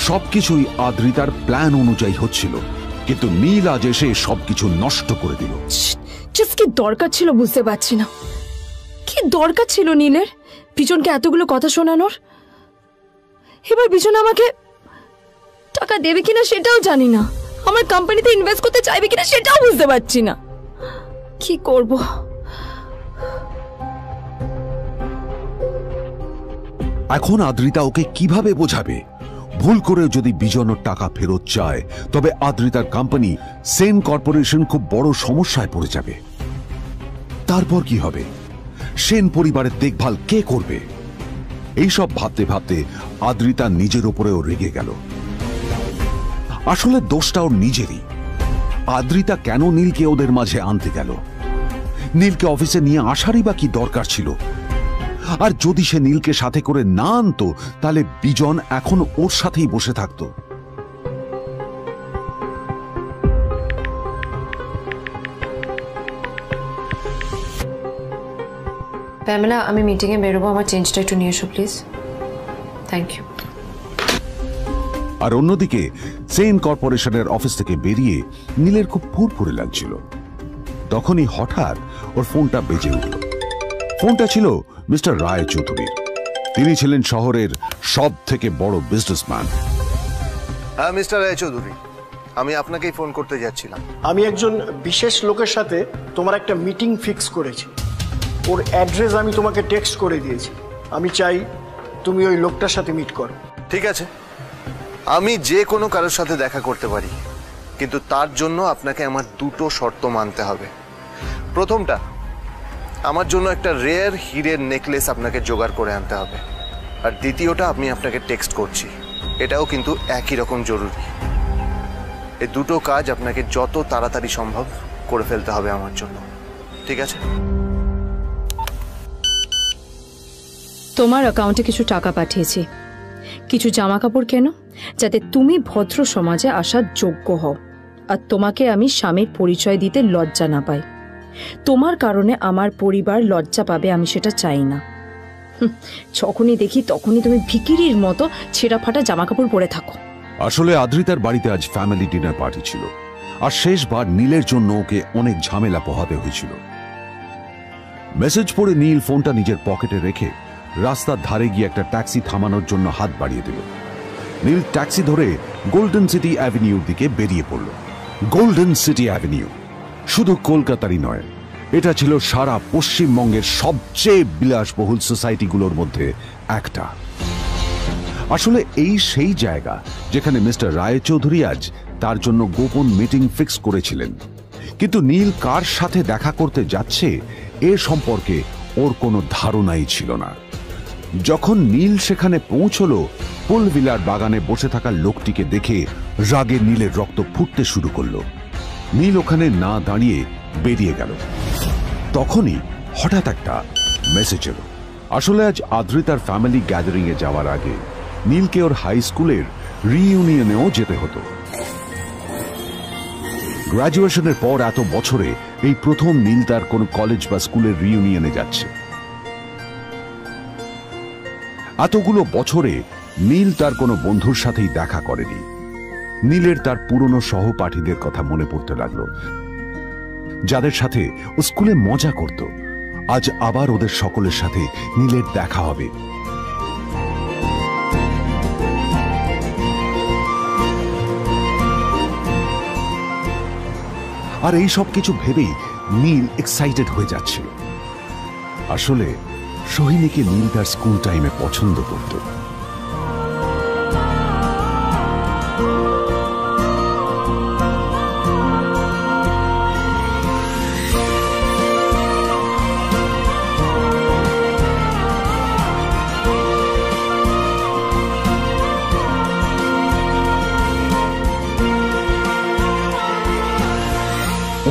সবকিছুই আদ্রিতার প্ল্যান অনুযায়ী হচ্ছিল, কিন্তু নীল আজ এসে সবকিছু নষ্ট করে দিল। কি দরকার ছিল বুঝতে পারছি না। কি দরকার ছিল নীলের বিজনকে এতগুলো কথা শোনানোর? এবার বিজন আমাকে টাকা দেবে কিনা সেটাও জানি না, আমার কোম্পানিতে ইনভেস্ট করতে চাইবে কিনা সেটাও বুঝতে পারছি না। কি করব? এখন আদ্রিতা ওকে কিভাবে বোঝাবে? ভুল করে যদি বিজন ওর টাকা ফেরত চায় তবে আদ্রিতার কোম্পানি সেন কর্পোরেশন খুব বড় সমস্যায় পড়ে যাবে। তারপর কি হবে? সেন পরিবারের দেখভাল কে করবে? এইসব ভাবতে ভাবতে আদ্রিতা নিজের উপরেও রেগে গেল। আসলে দোষটা ওর নিজেরই। আদ্রিতা কেন নীলকে ওদের মাঝে আনতে গেল? নীলকে অফিসে নিয়ে আসারই বা কি দরকার ছিল? আর যদি সে নীলকে সাথে করে না আনতো তাহলে বিজন এখন ওর সাথেই বসে থাকতো। প্যামেলা, আমি মিটিং এ বেরোবো, আমার চেঞ্জটা একটু নিয়ে এসো প্লিজ। Thank you. আর অন্যদিকে সেন কর্পোরেশনের অফিস থেকে বেরিয়ে নীলের খুব ফুরফুরে লাগছিল। তখনই হঠাৎ ওর ফোনটা বেজে উঠল। ফোনটা ছিল মিস্টার রায়চৌধুরীর। তিনি ছিলেন শহরের সব থেকে বড় বিজনেসম্যান। হ্যাঁ মিস্টার রায়চৌধুরী, আমি আপনাকেই ফোন করতে যাচ্ছিলাম। আমি একজন বিশেষ লোকের সাথে তোমার একটা মিটিং ফিক্স করেছি। ওর অ্যাড্রেস আমি তোমাকে টেক্সট করে দিয়েছি। আমি চাই তুমি ওই লোকটার সাথে মিট করো। ঠিক আছে, আমি যে কোনো কারোর সাথে দেখা করতে পারি, কিন্তু তার জন্য আপনাকে আমার দুটো শর্ত মানতে হবে। প্রথমটা, আমার জন্য একটা রেয়ার হীরের নেকলেস আপনাকে জোগাড় করে আনতে হবে। আর দ্বিতীয়টা, আমি আপনাকে টেক্সট করছি, এটাও কিন্তু একই রকম জরুরি। এই দুটো কাজ আপনাকে যত তাড়াতাড়ি সম্ভব করে ফেলতে হবে আমার জন্য, ঠিক আছে? তোমার অ্যাকাউন্টে কিছু টাকা পাঠিয়েছি, কিছু জামা কাপড় কেন, যাতে তুমি ভদ্র সমাজে আসার যোগ্য হও আর তোমাকে আমি স্বামীর পরিচয় দিতে লজ্জা না পাই। তোমার কারণে আমার পরিবার লজ্জা পাবে, আমি সেটা চাই না। যখনই দেখি তখনই তুমি ভিখিরির মতো ছেঁড়া ফাটা জামা কাপড় পরে থাকো। আসলে আদ্রিতার বাড়িতে আজ ফ্যামিলি ডিনার পার্টি ছিল, আর শেষবার নীলের জন্য ওকে অনেক ঝামেলা পোহাতে হয়েছিল। মেসেজ পড়ে নীল ফোনটা নিজের পকেটে রেখে রাস্তার ধারে গিয়ে একটা ট্যাক্সি থামানোর জন্য হাত বাড়িয়ে দিল। নীল ট্যাক্সি ধরে গোল্ডেন সিটি অ্যাভিনিউর দিকে বেরিয়ে পড়ল। গোল্ডেন সিটি অ্যাভিনিউ শুধু কলকাতারই নয়, এটা ছিল সারা পশ্চিমবঙ্গের সবচেয়ে বিলাসবহুল সোসাইটিগুলোর মধ্যে একটা। আসলে এই সেই জায়গা যেখানে মিস্টার রায়চৌধুরী আজ তার জন্য গোপন মিটিং ফিক্স করেছিলেন। কিন্তু নীল কার সাথে দেখা করতে যাচ্ছে এ সম্পর্কে ওর কোনো ধারণাই ছিল না। যখন নীল সেখানে পৌঁছল, ফুলভিলার বাগানে বসে থাকা লোকটিকে দেখে রাগে নীলের রক্ত ফুটতে শুরু করলো। নীল ওখানে না দাঁড়িয়ে বেরিয়ে গেল। তখনই হঠাৎ একটা মেসেজ এলো। আসলে আজ আদ্রিতার ফ্যামিলি গ্যাদারিং এ যাওয়ার আগে নীলকে ওর হাই স্কুলের রিইউনিয়নেও যেতে হতো। গ্র্যাজুয়েশনের পর এত বছরে এই প্রথম নীল তার কোনো কলেজ বা স্কুলের রিইউনিয়নে যাচ্ছে। এতগুলো বছরে নীল তার কোনো বন্ধুর সাথেই দেখা করেনি। নীলের তার পুরনো সহপাঠীদের কথা মনে পড়তে লাগলো, যাদের সাথে ও স্কুলে মজা করত। আজ আবার ওদের সকলের সাথে নীলের দেখা হবে। আর এই সব কিছু ভেবেই নীল এক্সাইটেড হয়ে যাচ্ছিল। আসলে সোহিনীকে নীল তার স্কুল টাইমে পছন্দ করত।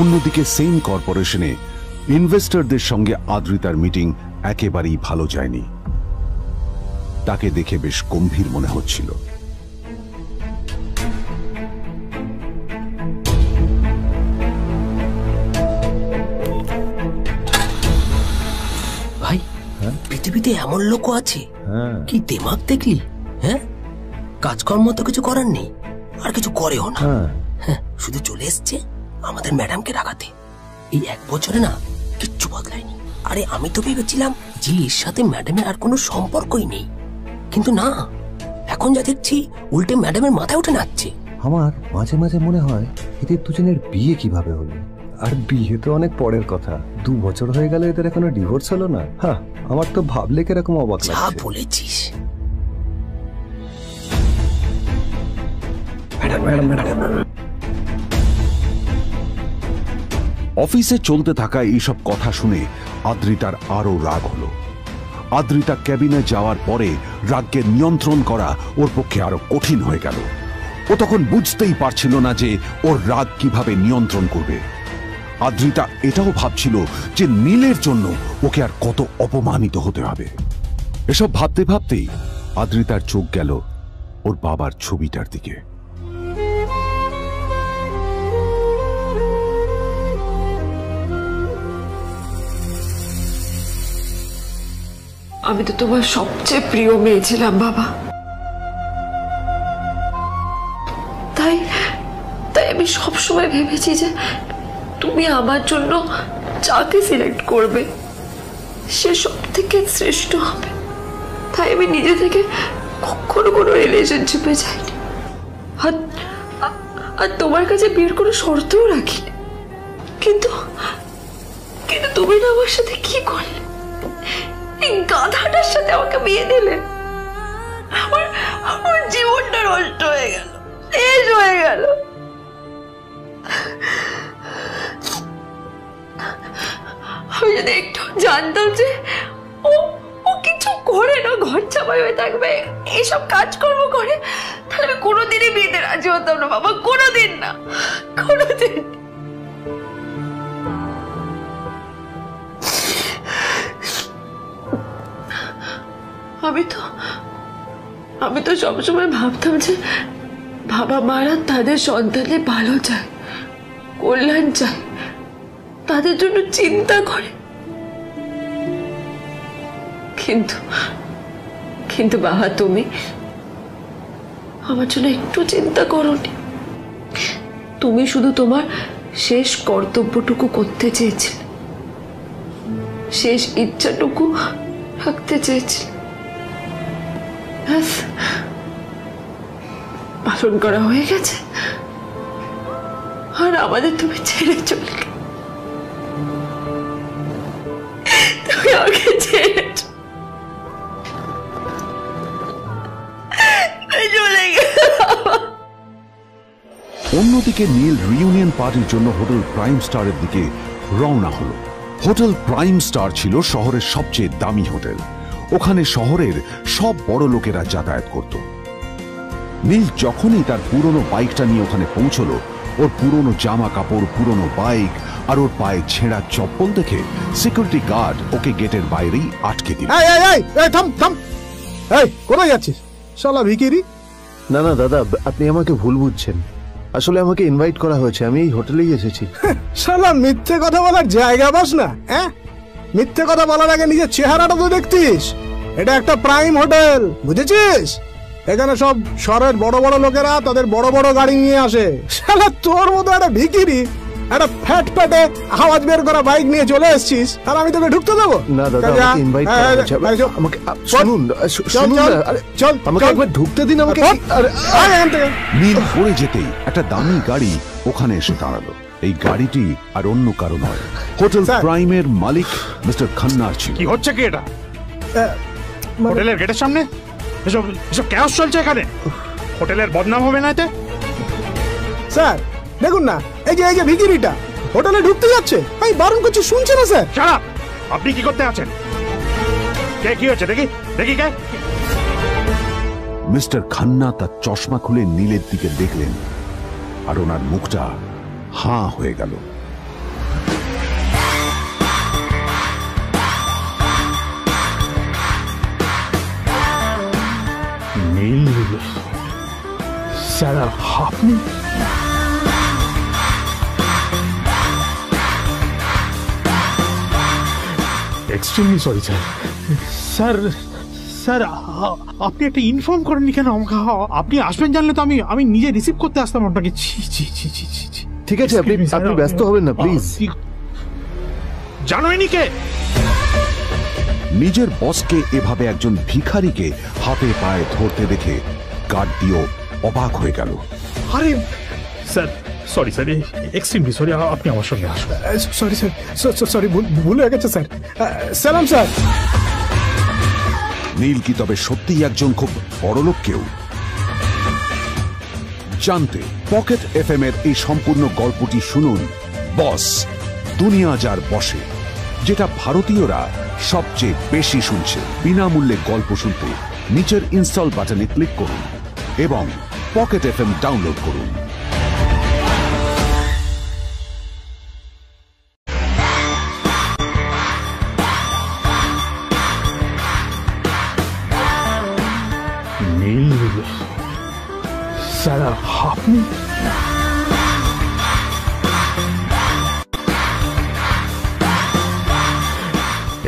অন্যদিকে সেম কর্পোরেশনে ইনভেস্টরদের সঙ্গে আদ্রিতার মিটিং একেবারেই ভালো যায়নি। তাকে দেখে বেশ গম্ভীর মনে হচ্ছিল। ভাই পৃথিবীতে এমন লোকও আছে, কি দিমাগ দেখলি? হ্যাঁ, কাজকর্ম তো কিছু করার নেই, আর কিছু করেও না। হ্যাঁ, শুধু চলে এসছে আমাদের ম্যাডামকে রাখাতে। এই 1 বছরে না কিচ্ছু বদলায়নি। আরে আমি তো ভেবেছিলাম যে এর সাথে ম্যাডামের আর কোনো সম্পর্কই নেই, কিন্তু না, এখন যা দেখছি উল্টে ম্যাডামের মাথায় উঠে নাচছে। আমার মাঝে মাঝে মনে হয় এদের দুজনের বিয়ে কিভাবে হলো। আর বিয়ে তো অনেক পরের কথা, 2 বছর হয়ে গেল এদের এখনো ডিভোর্স হলো না। হ্যাঁ, আমার তো ভাবলে কিরকম অবাক লাগছে। যা বলেছিস। অফিসে চলতে থাকা এইসব কথা শুনে আদ্রিতার আরো রাগ হলো। আদ্রিতা ক্যাবিনে যাওয়ার পরে রাগকে নিয়ন্ত্রণ করা ওর পক্ষে আরো কঠিন হয়ে গেল। ও তখন বুঝতেই পারছিল না যে ওর রাগ কিভাবে নিয়ন্ত্রণ করবে। আদ্রিতা এটাও ভাবছিল যে নীলের জন্য ওকে আর কত অপমানিত হতে হবে। এসব ভাবতে ভাবতেই আদ্রিতার চোখ গেল ওর বাবার ছবিটার দিকে। আমি তো তোমার সবচেয়ে প্রিয় মেয়ে ছিলাম বাবা, তাই আমি সবসময় ভেবেছি যে তুমি আমার জন্য যাকে সিলেক্ট করবে সে সব থেকে শ্রেষ্ঠ হবে। তাই আমি নিজে থেকে কখনো কোনো রিলেশনশিপে যাইনি, আর তোমার কাছে বিয়ের কোনো শর্তও রাখিনি। কিন্তু তুমি না আমার সাথে কি করলে? এই গাধাটার সাথে আমাকে বিয়ে দিলে। আমার জীবনটা নষ্ট হয়ে গেল, শেষ হয়ে গেল। আমি যদি একটু জানতাম যে ও কিছু করে না, ঘর চাপাই হয়ে থাকবে, এইসব কাজকর্ম করে, তাহলে আমি কোনোদিনই বিয়েতে রাজি হতাম না বাবা, কোনোদিন না, কোনোদিন। আমি তো সবসময় ভাবতাম যে বাবা মারা তাদের সন্তানের ভালো চায়, কল্যাণ চায়, তাদের জন্য চিন্তা করে। কিন্তু বাবা, তুমি আমার জন্য একটু চিন্তা করোনি। তুমি শুধু তোমার শেষ কর্তব্যটুকু করতে চেয়েছিলে, শেষ ইচ্ছাটুকু রাখতে চেয়েছিলে। পালন করা হয়ে গেছে, আর আমাদের তুমি ছেড়ে চলে গেলে। তুমি আমাকে ছেড়ে চলে গেলে। অন্যদিকে নীল রিইউনিয়ন পার্টির জন্য হোটেল প্রাইম স্টারের দিকে রওনা হলো। হোটেল প্রাইম স্টার ছিল শহরের সবচেয়ে দামি হোটেল। ওখানে শহরের সব বড় লোকেরা যাতায়াত করত। নীল যখনই তার পুরনো বাইকটা নিয়ে ওখানে পৌঁছলো, ওর পুরনো জামা কাপড়, পুরনো বাইক আর ওর পায়ে ছেঁড়া চপ্পল দেখে সিকিউরিটি গার্ড ওকে গেটের বাইরেই আটকে দিল। কোথায় যাচ্ছিস শালা ভিখিরি? না না দাদা, আপনি আমাকে ভুল বুঝছেন। আসলে আমাকে ইনভাইট করা হয়েছে, আমি এই হোটেলেই এসেছি। শালা মিথ্যে কথা বলার জায়গা পাস না? হ্যাঁ, মিথ্যে কথা বলার আগে নিজের চেহারাটা তো দেখতিস। এটা একটা প্রাইম হোটেল, বুঝেছিস? এখানে সব শহরের বড় বড় লোকেরা তাদের বড় বড় গাড়ি নিয়ে আসে। শালা তোর মতো একটা ভিখিরি একটা ফ্যাট প্যাটে আওয়াজ বের করা বাইক নিয়ে চলে এসেছিস, আর আমি তোকে ঢুকতে দেবো না? দাদা, আমাকে ইনভাইট করা হয়েছে। আমাকে শুনুন, চল আমাকে একবার ঢুকতে দিন। আমাকে নীল পড়ে যেতেই একটা দামি গাড়ি ওখানে এসে দাঁড়ালো। এই গাড়িটি আর অন্য কারো নয়, হোটেল প্রাইমের মালিক মিস্টার খান্নার ছিল। কি হচ্ছে কি এটা? হোটেলের গেটের সামনে এসব এসব ক্যাশ চলছে এখানে। হোটেলের বদনাম হবে না এতে? স্যার দেখুন না, এই যে ভিখিরিটা হোটেলে ঢুকতে যাচ্ছে, আমি বারণ করছি, শুনছে না স্যার। Shut up! আপনি কি করতে আছেন? কে কি হচ্ছে দেখি দেখি কে? মিস্টার খান্না তার চশমা খুলে নীলের দিকে দেখলেন, আর ওনার মুখটা হাঁ হয়ে গেল। নীল স্যার, আপনি? Extremely sorry sir. Sir sir আপনি একটা ইনফর্ম করেননি কেন আমাকে? আপনি আসবেন জানলে তো আমি নিজে রিসিভ করতে আসতাম আপনাকে। ঠিক আছে, আপনি ব্যস্ত হবেন না প্লিজ। জানোইনি কে? নিজের বসকে এভাবে একজন ভিখারিকে হাতে পায়ে ধরতে দেখে গার্ডটিও অবাক হয়ে গেল। আরে sir, sorry sir, extremely sorry, আপনি আমার সঙ্গে আসুন। সরি স্যার, সরি, ভুল হয়ে গেছে স্যার। সালাম স্যার। নীল কি তবে সত্যিই একজন খুব বড়লোক কেউ? জানতে পকেট এফএম এর এই সম্পূর্ণ গল্পটি শুনুন বস, দুনিয়া যার বসে, যেটা ভারতীয়রা সবচেয়ে বেশি শুনছে। বিনামূল্যে গল্প শুনতে নিচের ইনস্টল বাটনে ক্লিক করুন এবং পকেট এফএম ডাউনলোড করুন। নীল স্যার, আপনি?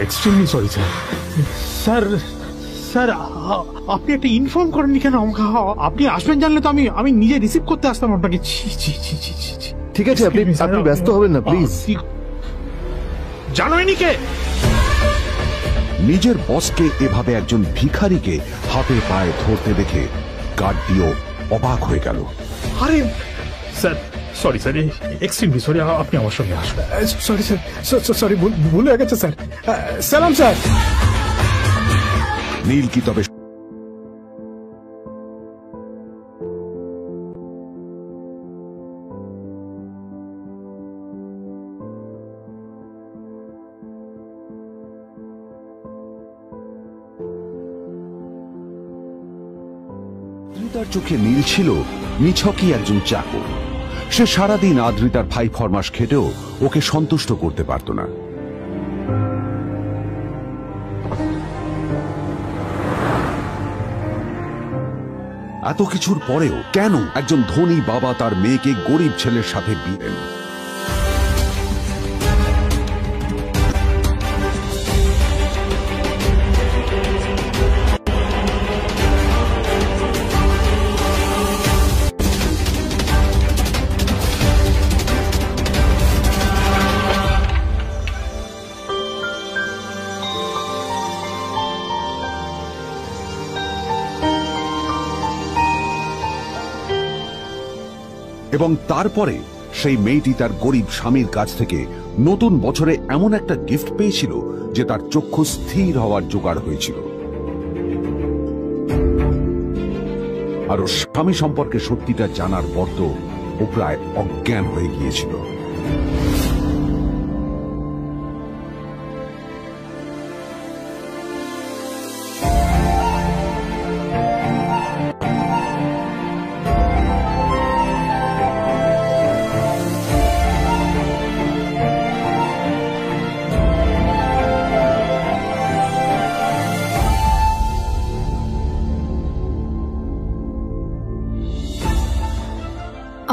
Extremely sorry sir. Sir sir আপনি একটা ইনফর্ম করেননি কেন আমাকে? আপনি আসবেন জানলে তো আমি নিজে রিসিভ করতে আসতাম আপনাকে। ঠিক আছে, আপনি ব্যস্ত হবেন না প্লিজ। জানোইনি কে? নিজের বসকে এভাবে একজন ভিখারিকে হাতে পায়ে ধরতে দেখে গার্ডটিও অবাক হয়ে গেল। আরে sir, sorry sir, extremely sorry, আপনি আমার সঙ্গে আসুন। সরি স্যার, সরি, ভুল হয়ে গেছে স্যার। সালাম স্যার। নীল কি তবে আদ্রিতার চোখে নীল ছিল নিছকই একজন চাকর। সে সারাদিন আদ্রিতার ভাই ফরমাস খেটেও ওকে সন্তুষ্ট করতে পারত না। এত কিছুর পরেও কেন একজন ধনী বাবা তার মেয়েকে গরিব ছেলের সাথে বিয়ে দেন? এবং তারপরে সেই মেয়েটি তার গরিব স্বামীর কাছ থেকে নতুন বছরে এমন একটা গিফট পেয়েছিল যে তার চক্ষু স্থির হওয়ার জোগাড় হয়েছিল। আর ওর স্বামী সম্পর্কে সত্যিটা জানার পর তো ও প্রায় অজ্ঞান হয়ে গিয়েছিল।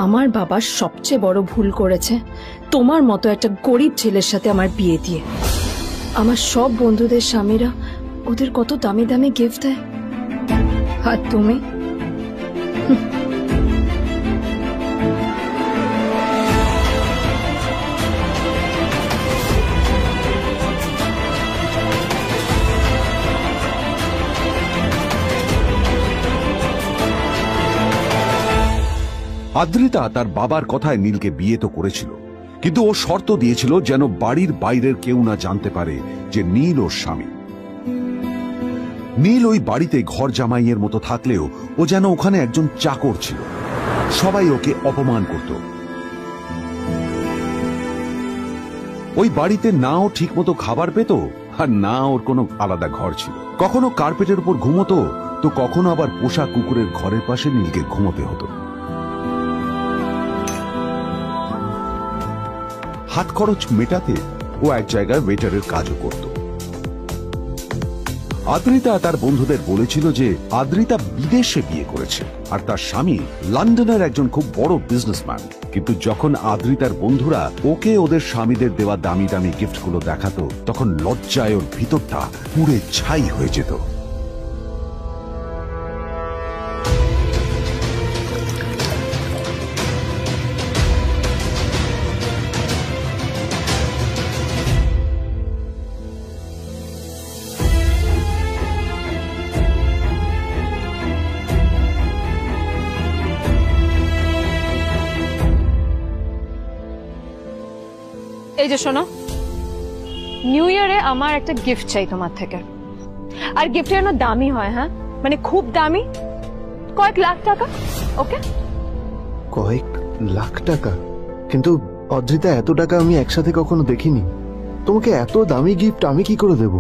আমার বাবা সবচেয়ে বড় ভুল করেছে তোমার মতো একটা গরিব ছেলের সাথে আমার বিয়ে দিয়ে। আমার সব বন্ধুদের স্বামীরা ওদের কত দামি দামি গিফট দেয়, আর তুমি? আদ্রিতা তার বাবার কথায় নীলকে বিয়ে তো করেছিল, কিন্তু ও শর্ত দিয়েছিল যেন বাড়ির বাইরের কেউ না জানতে পারে যে নীল ওর স্বামী। নীল ওই বাড়িতে ঘর জামাইয়ের মতো থাকলেও ও যেন ওখানে একজন চাকর ছিল। সবাই ওকে অপমান করত। ওই বাড়িতে না ও ঠিক মতো খাবার পেত, আর না ওর কোনো আলাদা ঘর ছিল। কখনো কার্পেটের উপর ঘুমোতো, তো কখনো আবার পোষা কুকুরের ঘরের পাশে নীলকে ঘুমোতে হতো। হাত খরচ মেটাতে ও এক জায়গায় ওয়েটারের কাজও করত। আদ্রিতা তার বন্ধুদের বলেছিল যে আদ্রিতা বিদেশে বিয়ে করেছে, আর তার স্বামী লন্ডনের একজন খুব বড় বিজনেসম্যান। কিন্তু যখন আদ্রিতার বন্ধুরা ওকে ওদের স্বামীদের দেওয়া দামি দামি গিফটগুলো দেখাতো, তখন লজ্জায় ওর ভিতরটা পুড়ে ছাই হয়ে যেত। এই যে শোনো, নিউ ইয়ারে আমার একটা গিফট চাই তোমার থেকে। আর গিফট যেন দামি হয়, হ্যাঁ, মানে খুব দামি, কয়েক লাখ টাকা। ওকে? কয়েক লাখ টাকা? কিন্তু অদ্রিতা, এত টাকা আমি একসাথে কখনো দেখিনি। তোমাকে এত দামি গিফট আমি কি করে দেব?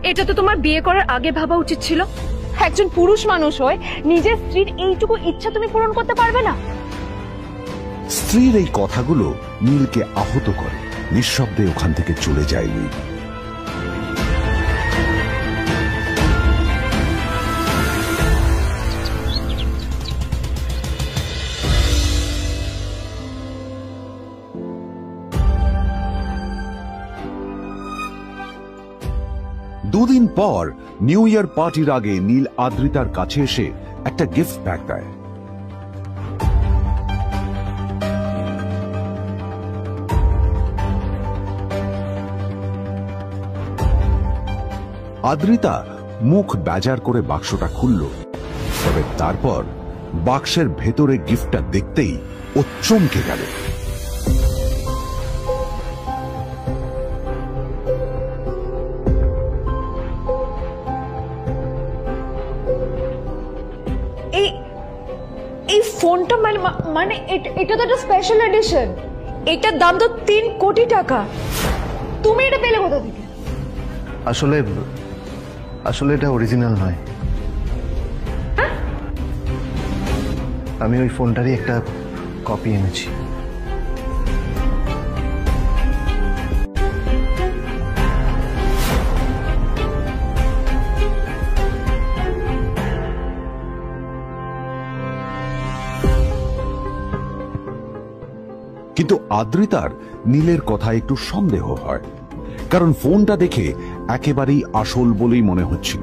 এটা তো তোমার বিয়ে করার আগে ভাবা উচিত ছিল। একজন পুরুষ মানুষ হয়ে নিজের স্ত্রীর এইটুকু ইচ্ছা তুমি পূরণ করতে পারবে না? স্ত্রীর এই কথাগুলো নীলকে আহত করে। নিঃশব্দে ওখান থেকে চলে যায় নীল। দুদিন পর নিউ ইয়ার পার্টির আগে নীল আদ্রিতার কাছে এসে একটা গিফট প্যাক দেয়। আদ্রিতা মুখ বেজার করে বাক্সটা খুলল, তবে তারপর বাক্সের ভেতরে গিফটটা দেখতেই ও চমকে গেল। এই ফোনটা মানে এটা তো একটা স্পেশাল এডিশন। এটার দাম তো 3 কোটি টাকা। তুমি এটা পেলে কোথা থেকে? আসলে এটা অরিজিনাল নয়। আমি ওই ফোনটারই একটা কপি এনেছি। কিন্তু আদ্রিতার নীলের কথা একটু সন্দেহ হয়, কারণ ফোনটা দেখে একেবারেই আসল বলেই মনে হচ্ছিল।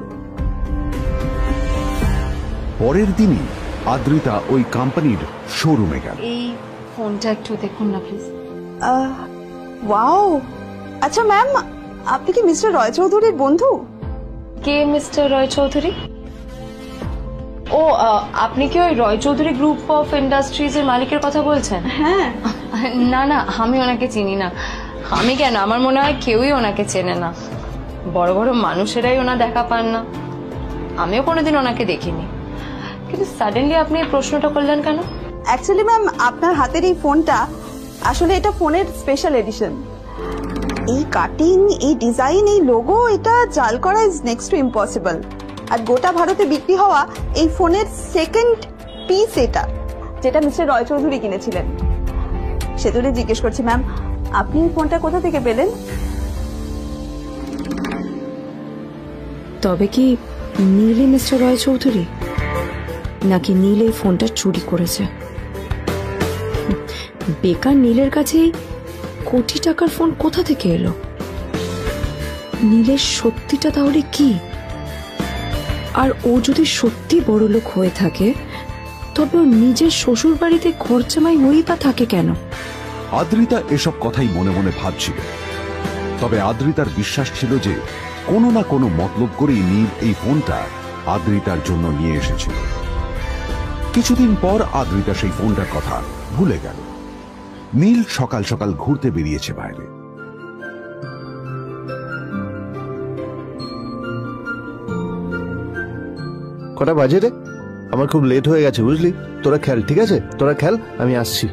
পরের দিনই আদ্রিতা ওই কোম্পানির শোরুমে গেল। এই ফোনটা একটু দেখুন না প্লিজ। ওয়াও, আচ্ছা ম্যাম, আপনি কি মিস্টার রয় চৌধুরীর বন্ধু? কে মিস্টার রয় চৌধুরী? ও, আপনি কি ওই রয় চৌধুরী গ্রুপ অফ ইন্ডাস্ট্রিজ এর মালিকের কথা বলছেন? হ্যাঁ। না না, আমি ওনাকে চিনি না। আমি কেন, আমার মনে হয় কেউই ওনাকে চেনে না। বড় বড় মানুষেরাই ওনা দেখা পান না। আমিও কোনোদিন ওনাকে দেখিনি। কিন্তু সাডেনলি আপনি এই প্রশ্নটা করলেন কেন? অ্যাকচুয়ালি ম্যাম, আপনার হাতের এই ফোনটা আসলে এটা ফোনের স্পেশাল এডিশন। এই কাটিং, এই ডিজাইন, এই লোগো, এটা জাল করা ইজ নেক্সট টু ইম্পসিবল। আর গোটা ভারতে বিক্রি হওয়া এই ফোনের সেকেন্ড পিস এটা, যেটা মিস্টার রয় চৌধুরী কিনেছিলেন। সেতুরে জিজ্ঞেস করছি ম্যাম, আপনি এই ফোনটা কোথা থেকে পেলেন? তবে কি নীলই মিস্টার রয় চৌধুরী, নাকি নীল এই ফোনটা চুরি করেছে? বেকার নীলের কাছে কোটি টাকার ফোন কোথা থেকে এলো? নীলের সত্যিটা তাহলে কি? আর ও যদি সত্যি বড় লোক হয়ে থাকে, তবে ও নিজের শ্বশুর বাড়িতে খরচামাই হয়েই বা থাকে কেন? আদ্রিতা এসব কথাই মনে মনে ভাবছিল। তবে আদ্রিতার বিশ্বাস ছিল যে কোনো না কোনো মতলব করেই নীল এই ফোনটা আদ্রিতার জন্য নিয়ে এসেছিল। কিছুদিন পর আদ্রিতা সেই ফোনটার কথা ভুলে গেল। নীল সকাল সকাল ঘুরতে বেরিয়েছে বাইরে। কটা বাজে রে? আমার খুব লেট হয়ে গেছে বুঝলি। তোরা খেল, ঠিক আছে? তোরা খেল, আমি আসছি।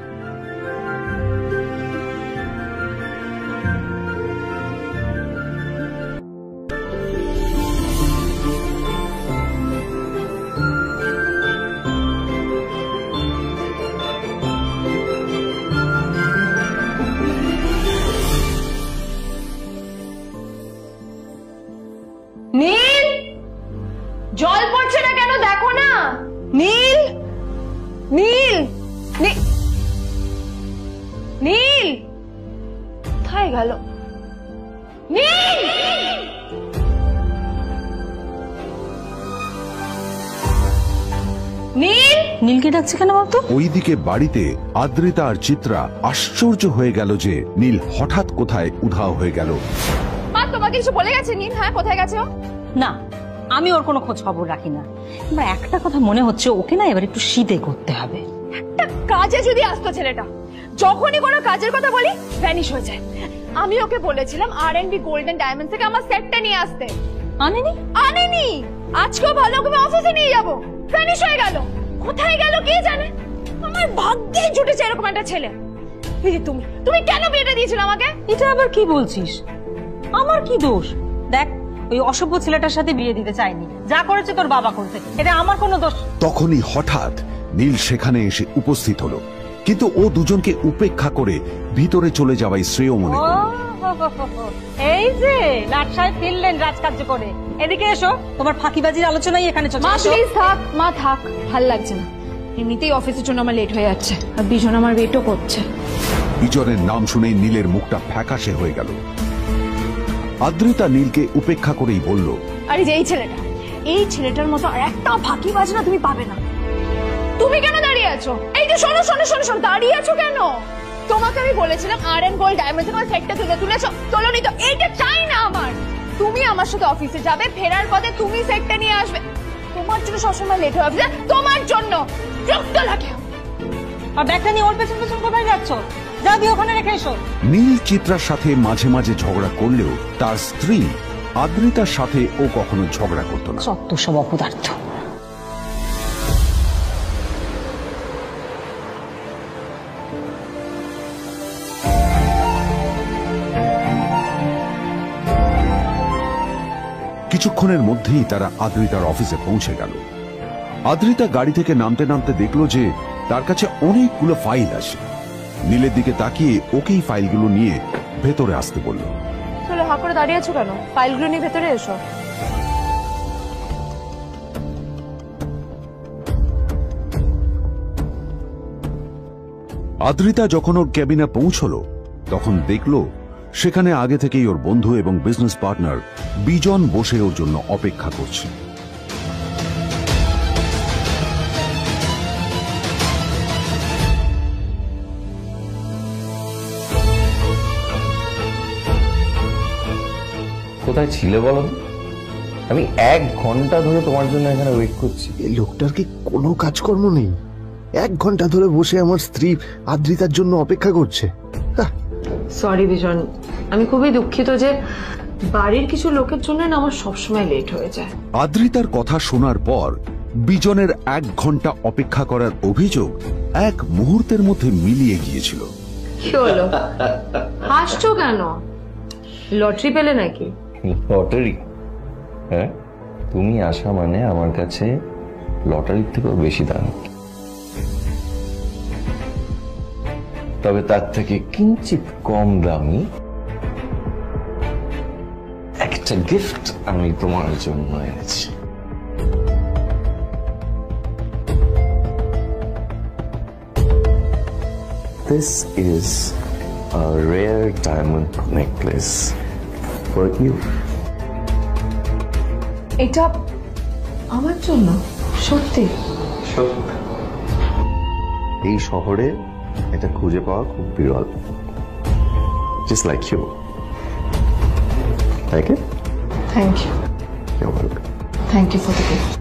নীল, জল পড়ছে না কেন দেখো না। নীল, নীল, নীল কোথায় গেল? নীল, নীল, নীলকে ডাকছে কেন বলতো? ওইদিকে বাড়িতে আদ্রিতা আর চিত্রা আশ্চর্য হয়ে গেল যে নীল হঠাৎ কোথায় উধাও হয়ে গেল। মা তোমাকে কিছু বলে গেছে নীল? হ্যাঁ, কোথায় গেছে ও? না, আমি ওর কোনো খোঁজ খবর রাখি না। আমার একটা কথা মনে হচ্ছে, ওকে না এবার একটু শীতে করতে হবে। একটা কাজে যদি আসতো ছেলেটা, যখনই কোনো কাজের কথা বলি ভ্যানিশ হয়ে যায়। আমি ওকে বলেছিলাম R&B গোল্ডেন ডায়মন্ড থেকে আমার সেটটা নিয়ে আসতে, আনেনি। আজকেও ভালো করে অফিসে নিয়ে যাব, ভ্যানিশ হয়ে গেল। কোথায় গেল কে জানে। আমার ভাগ্যে জুটেছে এরকম একটা ছেলে। তুমি কেন বিয়েটা দিয়েছিলে আমাকে? এটা আবার কি বলছিস? আমার কি দোষ? দেখ, ওই অসভ্য ছেলেটার সাথে বিয়ে দিতে চাইনি, যা করেছে তোর বাবা করেছে, এটা আমার কোনো দোষ। তখনই হঠাৎ নীল সেখানে এসে উপস্থিত হলো, কিন্তু ও দুজনকে উপেক্ষা করে ভিতরে চলে যাওয়াই শ্রেয় মনে করল। এই যে লাট সাহেব ফিরলেন রাজকার্য করে, এদিকে এসো, তোমার ফাঁকিবাজির আলোচনাই এখানে চলছে। মা প্লিজ থাক, মা থাক, ভাল লাগছে না। এমনিতেই অফিসের জন্য আমার লেট হয়ে যাচ্ছে, আর বিজন আমার ওয়েটও করছে। বিজনের নাম শুনেই নীলের মুখটা ফ্যাকাশে হয়ে গেল। আদ্রিতা নীলকে উপেক্ষা করেই বলল, আরে যে এই ছেলেটার মতো আর একটা ফাঁকিবাজ না তুমি পাবে না। তুমি কেন দাঁড়িয়ে আছো? এই যে শোনো শোনো শোনো শোনো, দাঁড়িয়ে আছো কেন? তোমাকে আমি বলেছিলাম R&B গোল্ড ডায়মন্ড থেকে সেটটা তুলেছো, তোলোনি তো। এইটা চাই না আমার। তুমি আমার সাথে অফিসে যাবে, ফেরার পথে তুমি সেটটা নিয়ে আসবে। তোমার জন্য সবসময় লেট হয়ে যাবে, তোমার জন্য বিরক্ত লাগে। আর ব্যাগটা নিয়ে ওর পেছন পেছন কোথায় যাচ্ছ? যা দিয়ে ওখানে রেখে এসো। নীল চিত্রার সাথে মাঝে মাঝে ঝগড়া করলেও তার স্ত্রী আদ্রিতার সাথে ও কখনো ঝগড়া করত না। সত্য সব অপদার্থ। কিছুক্ষণের মধ্যেই তারা আদ্রিতার অফিসে পৌঁছে গেল। আদ্রিতা গাড়ি থেকে নামতে নামতে দেখলো যে তার কাছে অনেকগুলো ফাইল আছে। নীলের দিকে তাকিয়ে ওকেই ফাইলগুলো নিয়ে ভেতরে আসতে বলল। চলো, হা করে দাঁড়িয়ে আছো কেন? ফাইলগুলো নিয়ে ভেতরে এসো। আদ্রিতা যখন ওর ক্যাবিনে পৌঁছলো তখন দেখলো সেখানে আগে থেকেই ওর বন্ধু এবং বিজনেস পার্টনার বিজন বসে ওর জন্য অপেক্ষা করছে। কোথায় ছিলে বলো? আমি 1 ঘন্টা ধরে তোমার জন্য এখানে ওয়েট করছি। এই লোকটার কি কোনো কাজকর্ম নেই? 1 ঘন্টা ধরে বসে আমার স্ত্রী আদ্রিতার জন্য অপেক্ষা করছে। সরি বিজন, আমি খুবই দুঃখিত যে বাড়ির কিছু লোকের জন্য না আমার সবসময় লেট হয়ে যায়। আদ্রিতার কথা শোনার পর বিজনের 1 ঘন্টা অপেক্ষা করার অভিযোগ 1 মুহূর্তের মধ্যে মিলিয়ে গিয়েছিল। কি হলো? হাসছো কেন? লটারি পেলে নাকি? লটারি? হ্যাঁ, তুমি আসা মানে আমার কাছে লটারির থেকেও বেশি দাম। তবে তার থেকে কিঞ্চিত কম দামি একটা গিফট আমি তোমার জন্য এনেছি। This is a rare diamond necklace for you. এটা আমার জন্য? সত্যি? সত্যি। এই শহরে এটা খুঁজে পাওয়া খুব বিরল। Just like you. Like it? Thank you. You're welcome. Thank you for the gift.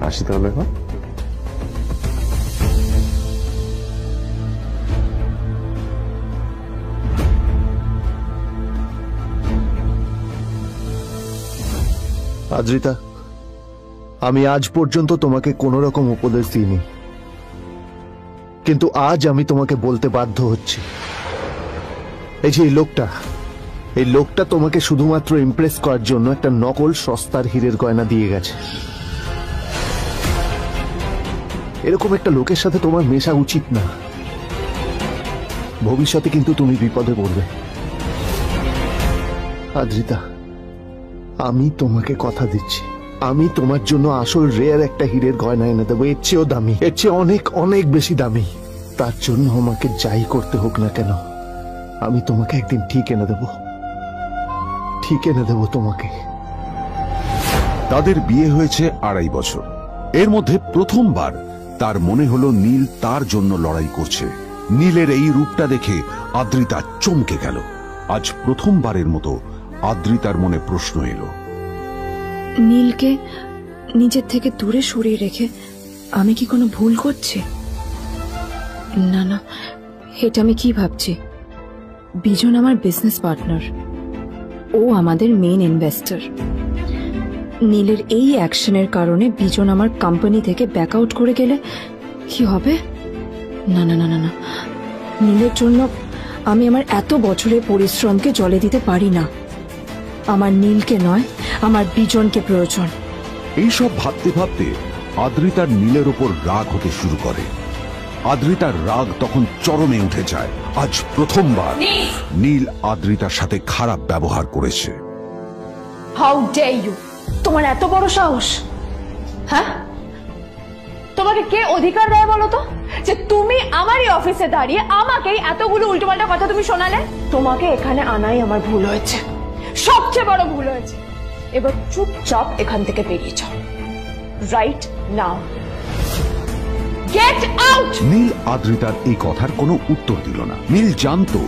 আসি তাহলে এখন। আদ্রিতা, আমি আজ পর্যন্ত তোমাকে কোনো রকম উপদেশ দিইনি, কিন্তু আজ আমি তোমাকে বলতে বাধ্য হচ্ছি। এই যে এই লোকটা তোমাকে শুধুমাত্র ইমপ্রেস করার জন্য একটা নকল সস্তার হীরের গয়না দিয়ে গেছে। এরকম একটা লোকের সাথে তোমার মেশা উচিত না। ভবিষ্যতে কিন্তু তুমি বিপদে পড়বে। আদ্রিতা, আমি তোমাকে কথা দিচ্ছি, আমি তোমার জন্য আসল রেয়ার একটা হীরের গয়না এনে দেবো, এর চেয়েও দামি, এর চেয়ে অনেক অনেক বেশি দামি। তার জন্য আমাকে যাই করতে হোক না কেন, আমি তোমাকে একদিন ঠিক এনে দেবো, ঠিক এনে দেবো তোমাকে। তাদের বিয়ে হয়েছে 2.5 বছর। এর মধ্যে প্রথমবার তার মনে হলো নীল তার জন্য লড়াই করছে। নীলের এই রূপটা দেখে আদ্রিতা চমকে গেল। আজ প্রথমবারের মতো আদ্রিতার মনে প্রশ্ন এলো, নীলকে নিজের থেকে দূরে সরিয়ে রেখে আমি কি কোনো ভুল করছি? না না, এটা আমি কি ভাবছি? বিজন আমার বিজনেস পার্টনার, ও আমাদের মেইন ইনভেস্টর। নীলের এই অ্যাকশনের কারণে বিজন আমার কোম্পানি থেকে ব্যাক আউট করে গেলে কি হবে? না না না না না, নীলের জন্য আমি আমার এত বছরের পরিশ্রমকে জলে দিতে পারি না। আমার নীলকে নয়, আমার বিজনকে প্রয়োজন। এইসব ভাবতে ভাবতে আদ্রিতার নীলের ওপর রাগ হতে শুরু করে। আদ্রিতার রাগ তখন চরমে উঠে যায়। আজ প্রথমবার নীল আদ্রিতার সাথে খারাপ ব্যবহার করেছে। How dare you! তোমার এত বড় সাহস! হ্যাঁ, তোমাকে কে অধিকার দেয় বলো তো যে তুমি আমারই অফিসে দাঁড়িয়ে আমাকেই এতগুলো উল্টোপাল্টা কথা তুমি শোনালে? তোমাকে এখানে আনাই আমার ভুল হয়েছে, সবচেয়ে বড় ভুল হয়েছে। এবার চুপচাপ এখান থেকে বেরিয়ে যাও, right now. Get out! Neel আদ্রিতার এই কথার কোনো উত্তর দিল না। নীল জানতো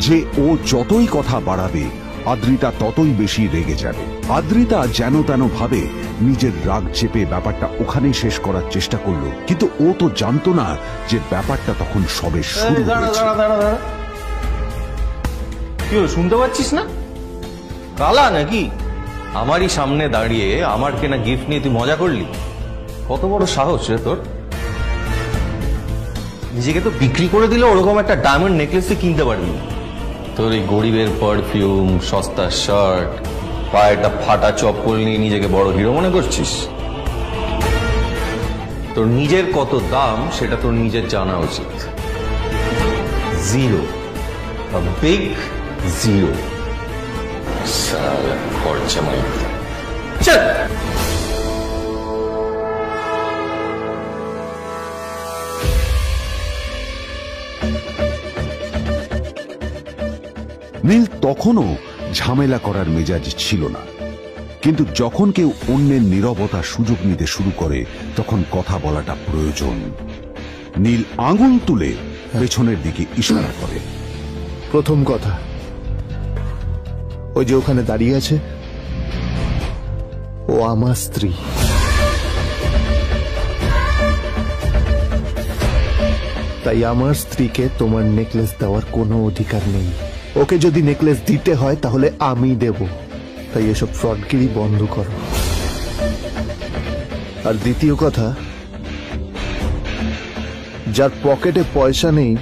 যে ও যতই কথা বাড়াবে আদ্রিতা ততই বেশি রেগে যাবে। আদ্রিতা যেন তেন ভাবে নিজের রাগ চেপে ব্যাপারটা ওখানেই শেষ করার চেষ্টা করলো, কিন্তু ও তো জানতো না যে ব্যাপারটা তখন সবে শুরু হয়েছে। কি হলো, শুনতে পাচ্ছিস না? কালা নাকি? আমারই সামনে দাঁড়িয়ে আমার কেনা গিফট নিয়ে তুই মজা করলি? কত বড় সাহস রে তোর! নিজেকে তো বিক্রি করে দিলে ওরকম একটা ডায়মন্ড নেকলেস তুই কিনতে পারবি না। তোর এই গরিবের পারফিউম, সস্তা শার্ট, পায়ে একটা ফাটা চপ্পল নিয়ে নিজেকে বড় হিরো মনে করছিস? তোর নিজের কত দাম সেটা তোর নিজের জানা উচিত। Zero, big zero. সালা খরচা মাই চল। নীল তখনও ঝামেলা করার মেজাজ ছিল না, কিন্তু যখন কেউ অন্যের নীরবতা সুযোগ নিতে শুরু করে তখন কথা বলাটা প্রয়োজন। নীল আঙুল তুলে পেছনের দিকে ইশারা করে। প্রথম কথা, ওই যে ওখানে দাঁড়িয়ে আছে, ও আমার স্ত্রী। তাই আমার স্ত্রীকে তোমার নেকলেস দেওয়ার কোনো অধিকার নেই। ওকে যদি নেকলেস দিতে হয় তাহলে আমি দেব। তাই এসব ফ্রডগিরি বন্ধ করো। আর দ্বিতীয় কথা, যার পকেটে পয়সা নেই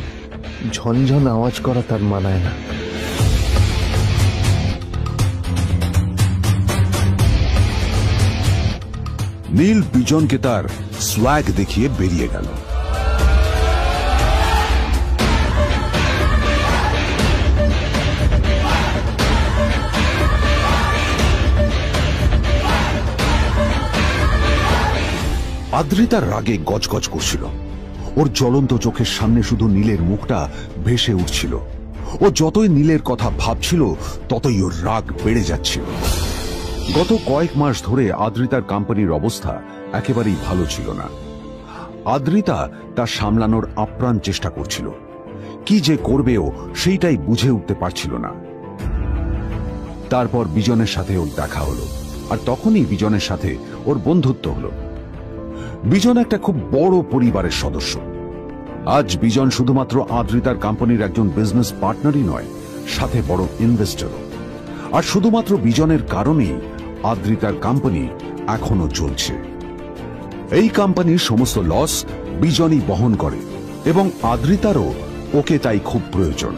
ঝনঝন আওয়াজ করা তার মানায় না। নীল বিজনকে তার সোয়াগ দেখিয়ে বেরিয়ে গেল। আদ্রিতার রাগে গজগজ করছিল। ওর জ্বলন্ত চোখের সামনে শুধু নীলের মুখটা ভেসে উঠছিল। ও যতই নীলের কথা ভাবছিল ততই ওর রাগ বেড়ে যাচ্ছিল। গত কয়েক মাস ধরে আদ্রিতার কোম্পানির অবস্থা একেবারেই ভালো ছিল না। আদ্রিতা তা সামলানোর আপ্রাণ চেষ্টা করছিল। কি যে করবেও সেইটাই বুঝে উঠতে পারছিল না। তারপর বিজনের সাথে ওর দেখা হলো, আর তখনই বিজনের সাথে ওর বন্ধুত্ব হলো। বিজন একটা খুব বড় পরিবারের সদস্য। আজ বিজন শুধুমাত্র আদ্রিতার কোম্পানির একজন বিজনেস পার্টনারই নয়, সাথে বড় ইনভেস্টরও। আর শুধুমাত্র বিজনের কারণেই আদ্রিতার কোম্পানি এখনো চলছে। এই কোম্পানির সমস্ত লস বিজনই বহন করে এবং আদ্রিতারও ওকে তাই খুব প্রয়োজন।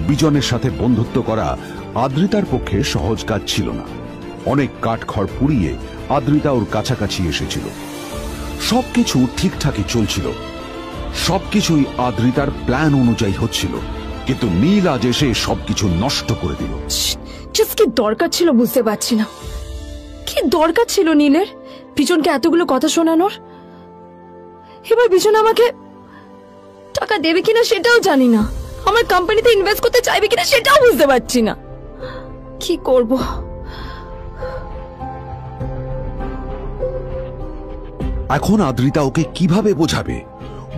বিজনের সাথে বন্ধুত্ব করা আদ্রিতার পক্ষে সহজ কাজ ছিল না। অনেক কাঠখড় পুড়িয়ে আদ্রিতা ওর কাছাকাছি এসেছিল। সবকিছু ঠিকঠাকই চলছিল, সবকিছুই আদ্রিতার প্ল্যান অনুযায়ী হচ্ছিল, কিন্তু নীল আজ এসে সবকিছু নষ্ট করে দিল। কি দরকার ছিল বুঝতে পারছি না। কি দরকার ছিল নীলের বিজনকে এতগুলো কথা শোনানোর? এবার বিজন আমাকে টাকা দেবে কিনা সেটাও জানি না, আমার কোম্পানিতে ইনভেস্ট করতে চাইবে কিনা সেটাও বুঝতে পারছি না। কি করব? এখন আদ্রিতা ওকে কিভাবে বোঝাবে?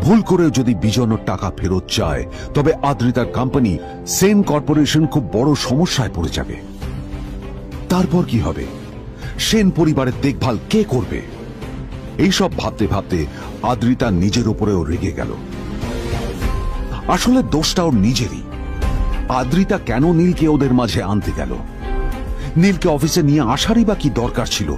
ভুল করে যদি বিজন ওর টাকা ফেরত চায় তবে আদ্রিতার কোম্পানি সেন কর্পোরেশন খুব বড় সমস্যায় পড়ে যাবে। তারপর কি হবে? সেন পরিবারের দেখভাল কে করবে? এইসব ভাবতে ভাবতে আদ্রিতা নিজের উপরেও রেগে গেল। আসলে দোষটা ওর নিজেরই। আদ্রিতা কেন নীলকে ওদের মাঝে আনতে গেল? নীলকে অফিসে নিয়ে আসারই বা কি দরকার ছিল?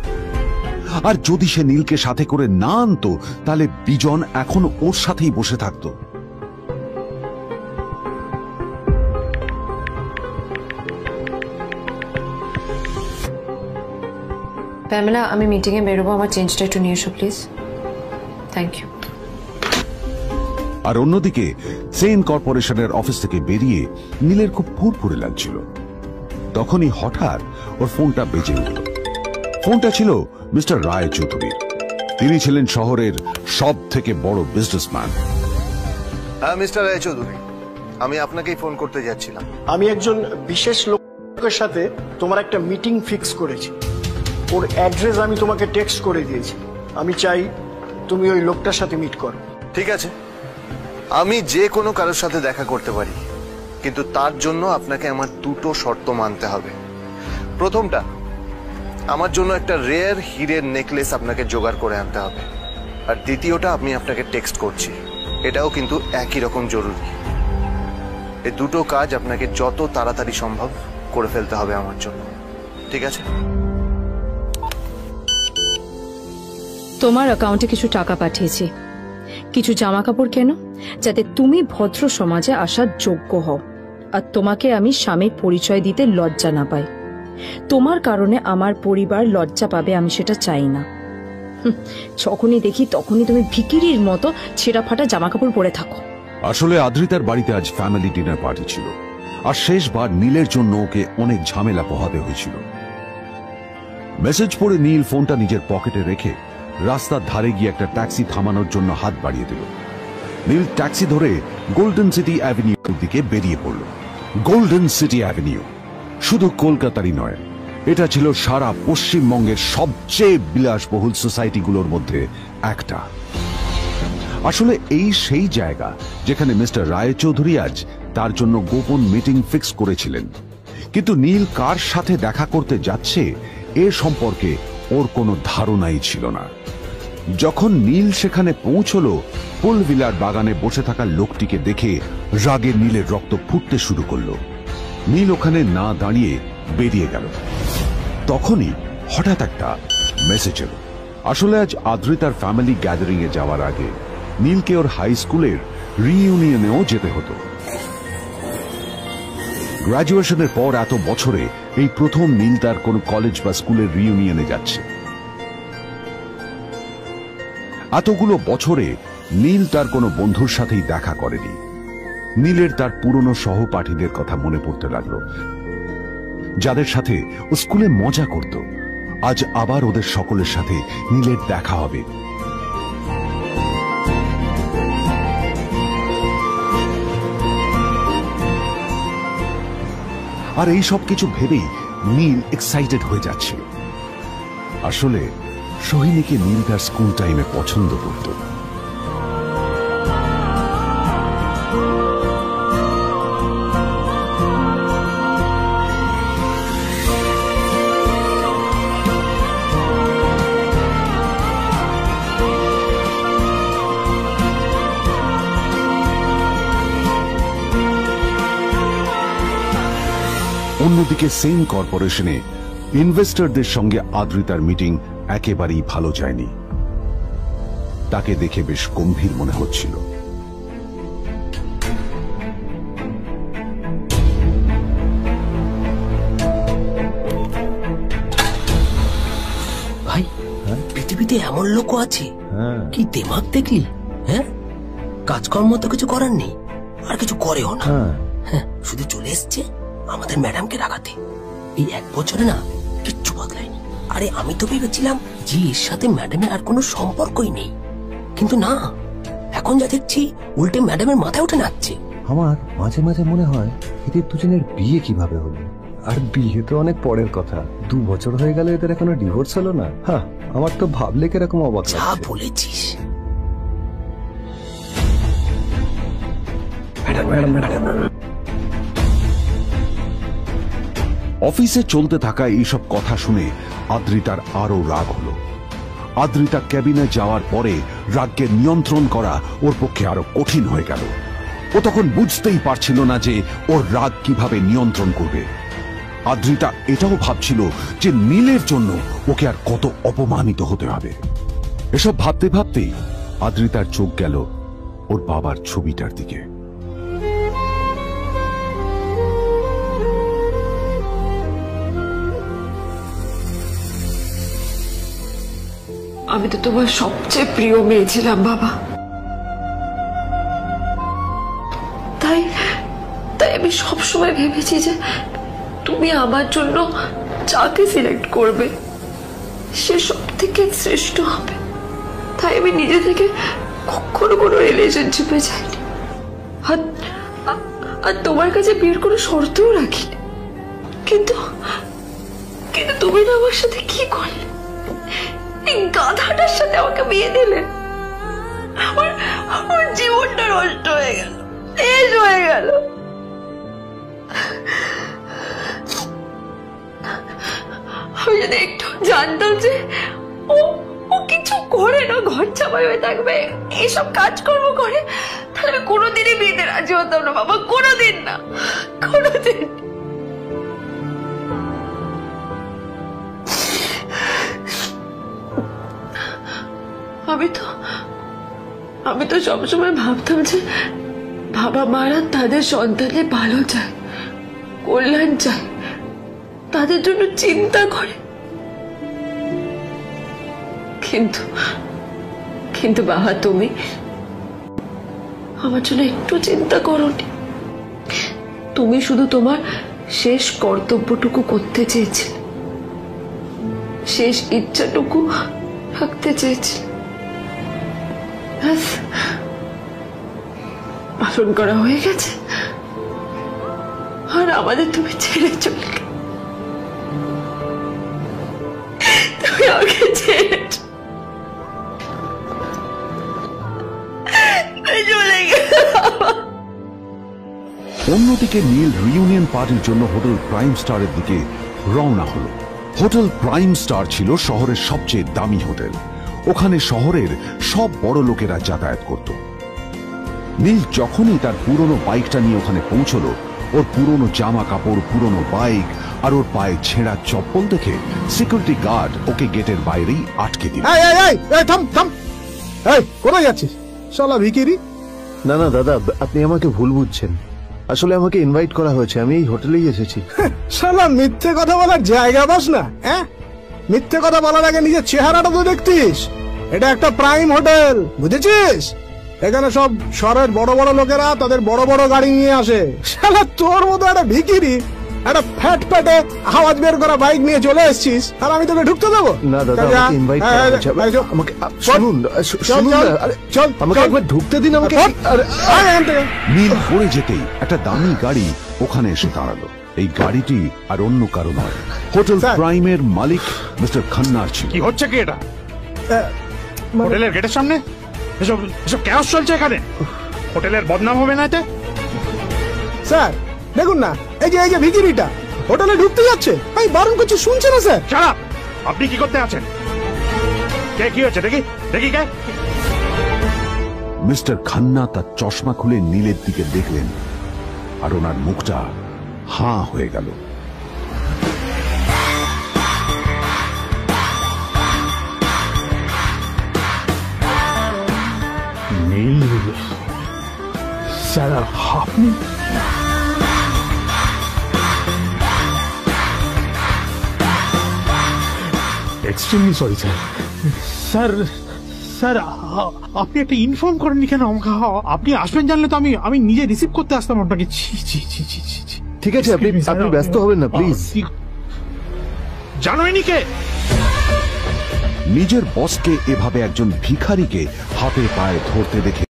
আর যদি সে নীলকে সাথে করে না আনতো তাহলে বিজন এখন ওর সাথেই বসে থাকতো। প্যামেলা, আমি মিটিং এ বেরোবো, আমার চেঞ্জটা একটু নিয়ে এসো প্লিজ। Thank you. আর অন্যদিকে সেন কর্পোরেশনের অফিস থেকে বেরিয়ে নীলের খুব ফুরফুরে লাগছিল। তখনই হঠাৎ ওর ফোনটা বেজে উঠল। ফোনটা ছিল মিস্টার রায়চৌধুরীর। তিনি ছিলেন শহরের সব থেকে বড় বিজনেসম্যান। হ্যাঁ মিস্টার রায়চৌধুরী, আমি আপনাকেই ফোন করতে যাচ্ছিলাম। আমি একজন বিশেষ লোকের সাথে তোমার একটা মিটিং ফিক্স করেছি। ওর অ্যাড্রেস আমি তোমাকে টেক্সট করে দিয়েছি। আমি চাই তুমি ওই লোকটার সাথে মিট করো। ঠিক আছে, আমি যে কোনো কারোর সাথে দেখা করতে পারি, কিন্তু তার জন্য আপনাকে আমার দুটো শর্ত মানতে হবে। প্রথমটা, আমার জন্য একটা রেয়ার হীরের নেকলেস আপনাকে জোগাড় করে আনতে হবে। আর দ্বিতীয়টা, আমি আপনাকে টেক্সট করছি, এটাও কিন্তু একই রকম জরুরি। এই দুটো কাজ আপনাকে যত তাড়াতাড়ি সম্ভব করে ফেলতে হবে আমার জন্য, ঠিক আছে? তোমার অ্যাকাউন্টে কিছু টাকা পাঠিয়েছি, কিছু জামা কাপড় কেন, যাতে তুমি ভদ্র সমাজে আসার যোগ্য হও আর তোমাকে আমি স্বামীর পরিচয় দিতে লজ্জা না পাই। তোমার কারণে আমার পরিবার লজ্জা পাবে, আমি সেটা চাই না। যখনই দেখি তখনই তুমি ভিখিরির মতো ছেঁড়া ফাটা জামা কাপড় পরে থাকো। আসলে আদ্রিতার বাড়িতে আজ ফ্যামিলি ডিনার পার্টি ছিল, আর শেষবার নীলের জন্য ওকে অনেক ঝামেলা পোহাতে হয়েছিল। মেসেজ পড়ে নীল ফোনটা নিজের পকেটে রেখে রাস্তার ধারে গিয়ে একটা ট্যাক্সি থামানোর জন্য হাত বাড়িয়ে দিল। নীল ট্যাক্সি ধরে গোল্ডেন সিটি অ্যাভিনিউর দিকে বেরিয়ে পড়ল। গোল্ডেন সিটি অ্যাভিনিউ শুধু কলকাতারই নয়, এটা ছিল সারা পশ্চিমবঙ্গের সবচেয়ে বিলাসবহুল সোসাইটিগুলোর মধ্যে একটা। আসলে এই সেই জায়গা যেখানে মিস্টার রায়চৌধুরী আজ তার জন্য গোপন মিটিং ফিক্স করেছিলেন। কিন্তু নীল কার সাথে দেখা করতে যাচ্ছে এ সম্পর্কে ওর কোনো ধারণাই ছিল না। যখন নীল সেখানে পৌঁছল, ফুলভিলার বাগানে বসে থাকা লোকটিকে দেখে রাগে নীলের রক্ত ফুটতে শুরু করলো। নীল ওখানে না দাঁড়িয়ে বেরিয়ে গেল। তখনই হঠাৎ একটা মেসেজ এলো। আসলে আজ আদ্রিতার ফ্যামিলি গ্যাদারিং এ যাওয়ার আগে নীলকে ওর হাই স্কুলের রিইউনিয়নেও যেতে হতো। গ্র্যাজুয়েশনের পর এত বছরে এই প্রথম নীল তার কোন কলেজ বা স্কুলের রিইউনিয়নে যাচ্ছে। এতগুলো বছরে নীল তার কোনো বন্ধুর সাথেই দেখা করেনি। নীলের তার পুরনো সহপাঠীদের কথা মনে পড়তে লাগলো, যাদের সাথে ও স্কুলে মজা করত। আজ আবার ওদের সকলের সাথে নীলের দেখা হবে। আর এই সব কিছু ভেবেই নীল এক্সাইটেড হয়ে যাচ্ছিল। আসলে সোহিনীকে নীল তার স্কুল টাইমে পছন্দ করত। অন্যদিকে সেন কর্পোরেশনে ইনভেস্টরদের সঙ্গে আদ্রিতার মিটিং একেবারেই ভালো যায়নি। তাকে দেখে বেশ গম্ভীর মনে হচ্ছিল। ভাই পৃথিবীতে এমন লোকও আছে, কি দেমাগ দেখলি? হ্যাঁ, কাজকর্ম তো কিছু করার নেই, আর কিছু করেও না। হ্যাঁ, শুধু চলে এসছে আমাদের ম্যাডামকে রাখাতে। এই 1 বছরে না কিচ্ছু বদলায়নি। আরে আমি তো ভেবেছিলাম যে এর সাথে ম্যাডামের আর কোনো সম্পর্কই নেই, কিন্তু না, এখন যা দেখছি উল্টে ম্যাডামের মাথায় উঠে নাচছে। আমার মাঝে মাঝে মনে হয় এদের দুজনের বিয়ে কিভাবে হলো। আর বিয়ে তো অনেক পরের কথা, 2 বছর হয়ে গেল এদের এখনো ডিভোর্স হলো না। হ্যাঁ, আমার তো ভাবলে কিরকম অবাক যা লাগছে। বলেছিস। অফিসে চলতে থাকা এইসব কথা শুনে আদ্রিতার আরো রাগ হলো। আদ্রিতা ক্যাবিনে যাওয়ার পরে রাগকে নিয়ন্ত্রণ করা ওর পক্ষে আরো কঠিন হয়ে গেল। ও তখন বুঝতেই পারছিল না যে ওর রাগ কিভাবে নিয়ন্ত্রণ করবে। আদ্রিতা এটাও ভাবছিল যে নীলের জন্য ওকে আর কত অপমানিত হতে হবে। এসব ভাবতে ভাবতেই আদ্রিতার চোখ গেল ওর বাবার ছবিটার দিকে। আমি তো তোমার সবচেয়ে প্রিয় মেয়ে ছিলাম বাবা, তাই আমি সবসময় ভেবেছি যে তুমি আমার জন্য যাকে সিলেক্ট করবে সে সব থেকে শ্রেষ্ঠ হবে। তাই আমি নিজে থেকে কখনো কোনো রিলেশনশিপে যাইনি, আর তোমার কাছে বিয়ের কোনো শর্তও রাখিনি। কিন্তু তুমি না আমার সাথে কি করলে? এই গাধাটার সাথে আমাকে বিয়ে দিলে। আমার জীবনটা নষ্ট হয়ে গেল, শেষ হয়ে গেল। আমি যদি একটু জানতাম যে ও কিছু করে না, ঘর চাপাই হয়ে থাকবে, এইসব কাজকর্ম করে, তাহলে আমি কোনোদিনই বিয়েতে রাজি হতাম না বাবা, কোনোদিন না, কোনোদিন। আমি তো সবসময় ভাবতাম যে বাবা মারা তাদের সন্তানের ভালো চায়, কল্যাণ চায়, তাদের জন্য চিন্তা করে। কিন্তু বাবা, তুমি আমার জন্য একটু চিন্তা করোনি। তুমি শুধু তোমার শেষ কর্তব্যটুকু করতে চেয়েছিলে, শেষ ইচ্ছাটুকু রাখতে চেয়েছিলে। পালন করা হয়ে গেছে, আর আমাদের তুমি ছেড়ে চলে গেলে। তুমি আমাকে ছেড়ে চলে গেলে। অন্যদিকে নীল রিইউনিয়ন পার্টির জন্য হোটেল প্রাইম স্টারের দিকে রওনা হলো। হোটেল প্রাইম স্টার ছিল শহরের সবচেয়ে দামি হোটেল। ওখানে শহরের সব বড় লোকেরা যাতায়াত করত। নীল যখনই তার পুরনো বাইকটা নিয়ে ওখানে পৌঁছলো, ওর পুরনো জামা কাপড়, পুরনো বাইক আর ওর পায়ে ছেঁড়া চপ্পল দেখে সিকিউরিটি গার্ড ওকে গেটের বাইরেই আটকে দিল। কোথায় যাচ্ছিস শালা ভিখিরি? না না দাদা, আপনি আমাকে ভুল বুঝছেন। আসলে আমাকে ইনভাইট করা হয়েছে, আমি এই হোটেলেই এসেছি। শালা মিথ্যে কথা বলার জায়গা পাস না? হ্যাঁ, মিথ্যে কথা বলার আগে নিজের চেহারাটা তো দেখতিস। এটা একটা প্রাইম হোটেল, বুঝেছিস? এখানে সব শহরের বড় বড় লোকেরা তাদের বড় বড় গাড়ি নিয়ে আসে। শালা তোর মতো একটা ভিখিরি একটা ফ্যাট ফ্যাটে আওয়াজ বের করা বাইক নিয়ে চলে এসছিস, আর আমি তোকে ঢুকতে দেবো না? দাদা, আমাকে ইনভাইট করা হয়েছে। আমাকে শুনুন, চল আমাকে একবার ঢুকতে দিন আমাকে। নীল পড়ে যেতেই একটা দামি গাড়ি ওখানে এসে দাঁড়ালো। এই গাড়িটি আর অন্য কারো নয়, হোটেল প্রাইমের মালিক মিস্টার খান্নার ছিল। কি হচ্ছে কি এটা? হোটেলের গেটের সামনে এসব ক্যাশ চলছে এখানে। হোটেলের বদনাম হবে না এতে? স্যার দেখুন না, এই যে ভিখিরিটা হোটেলে ঢুকতে যাচ্ছে, আমি বারণ করছি, শুনছে না স্যার? শালা, আপনি কি করতে আছেন? কে, কি হচ্ছে দেখি কে? মিস্টার খান্না তার চশমা খুলে নীলের দিকে দেখলেন, আর ওনার মুখটা হাঁ হয়ে গেল। স্যার আপনি extremely sorry sir. Sir sir আপনি একটা ইনফর্ম করেননি কেন আমাকে? আপনি আসবেন জানলে তো আমি নিজে রিসিভ করতে আসতাম আপনাকে। ঠিক আছে, আপনি ব্যস্ত হবেন না প্লিজ। জানোইনি কে? নিজের বসকে এভাবে একজন ভিখারিকে হাতে পায়ে ধরতে দেখে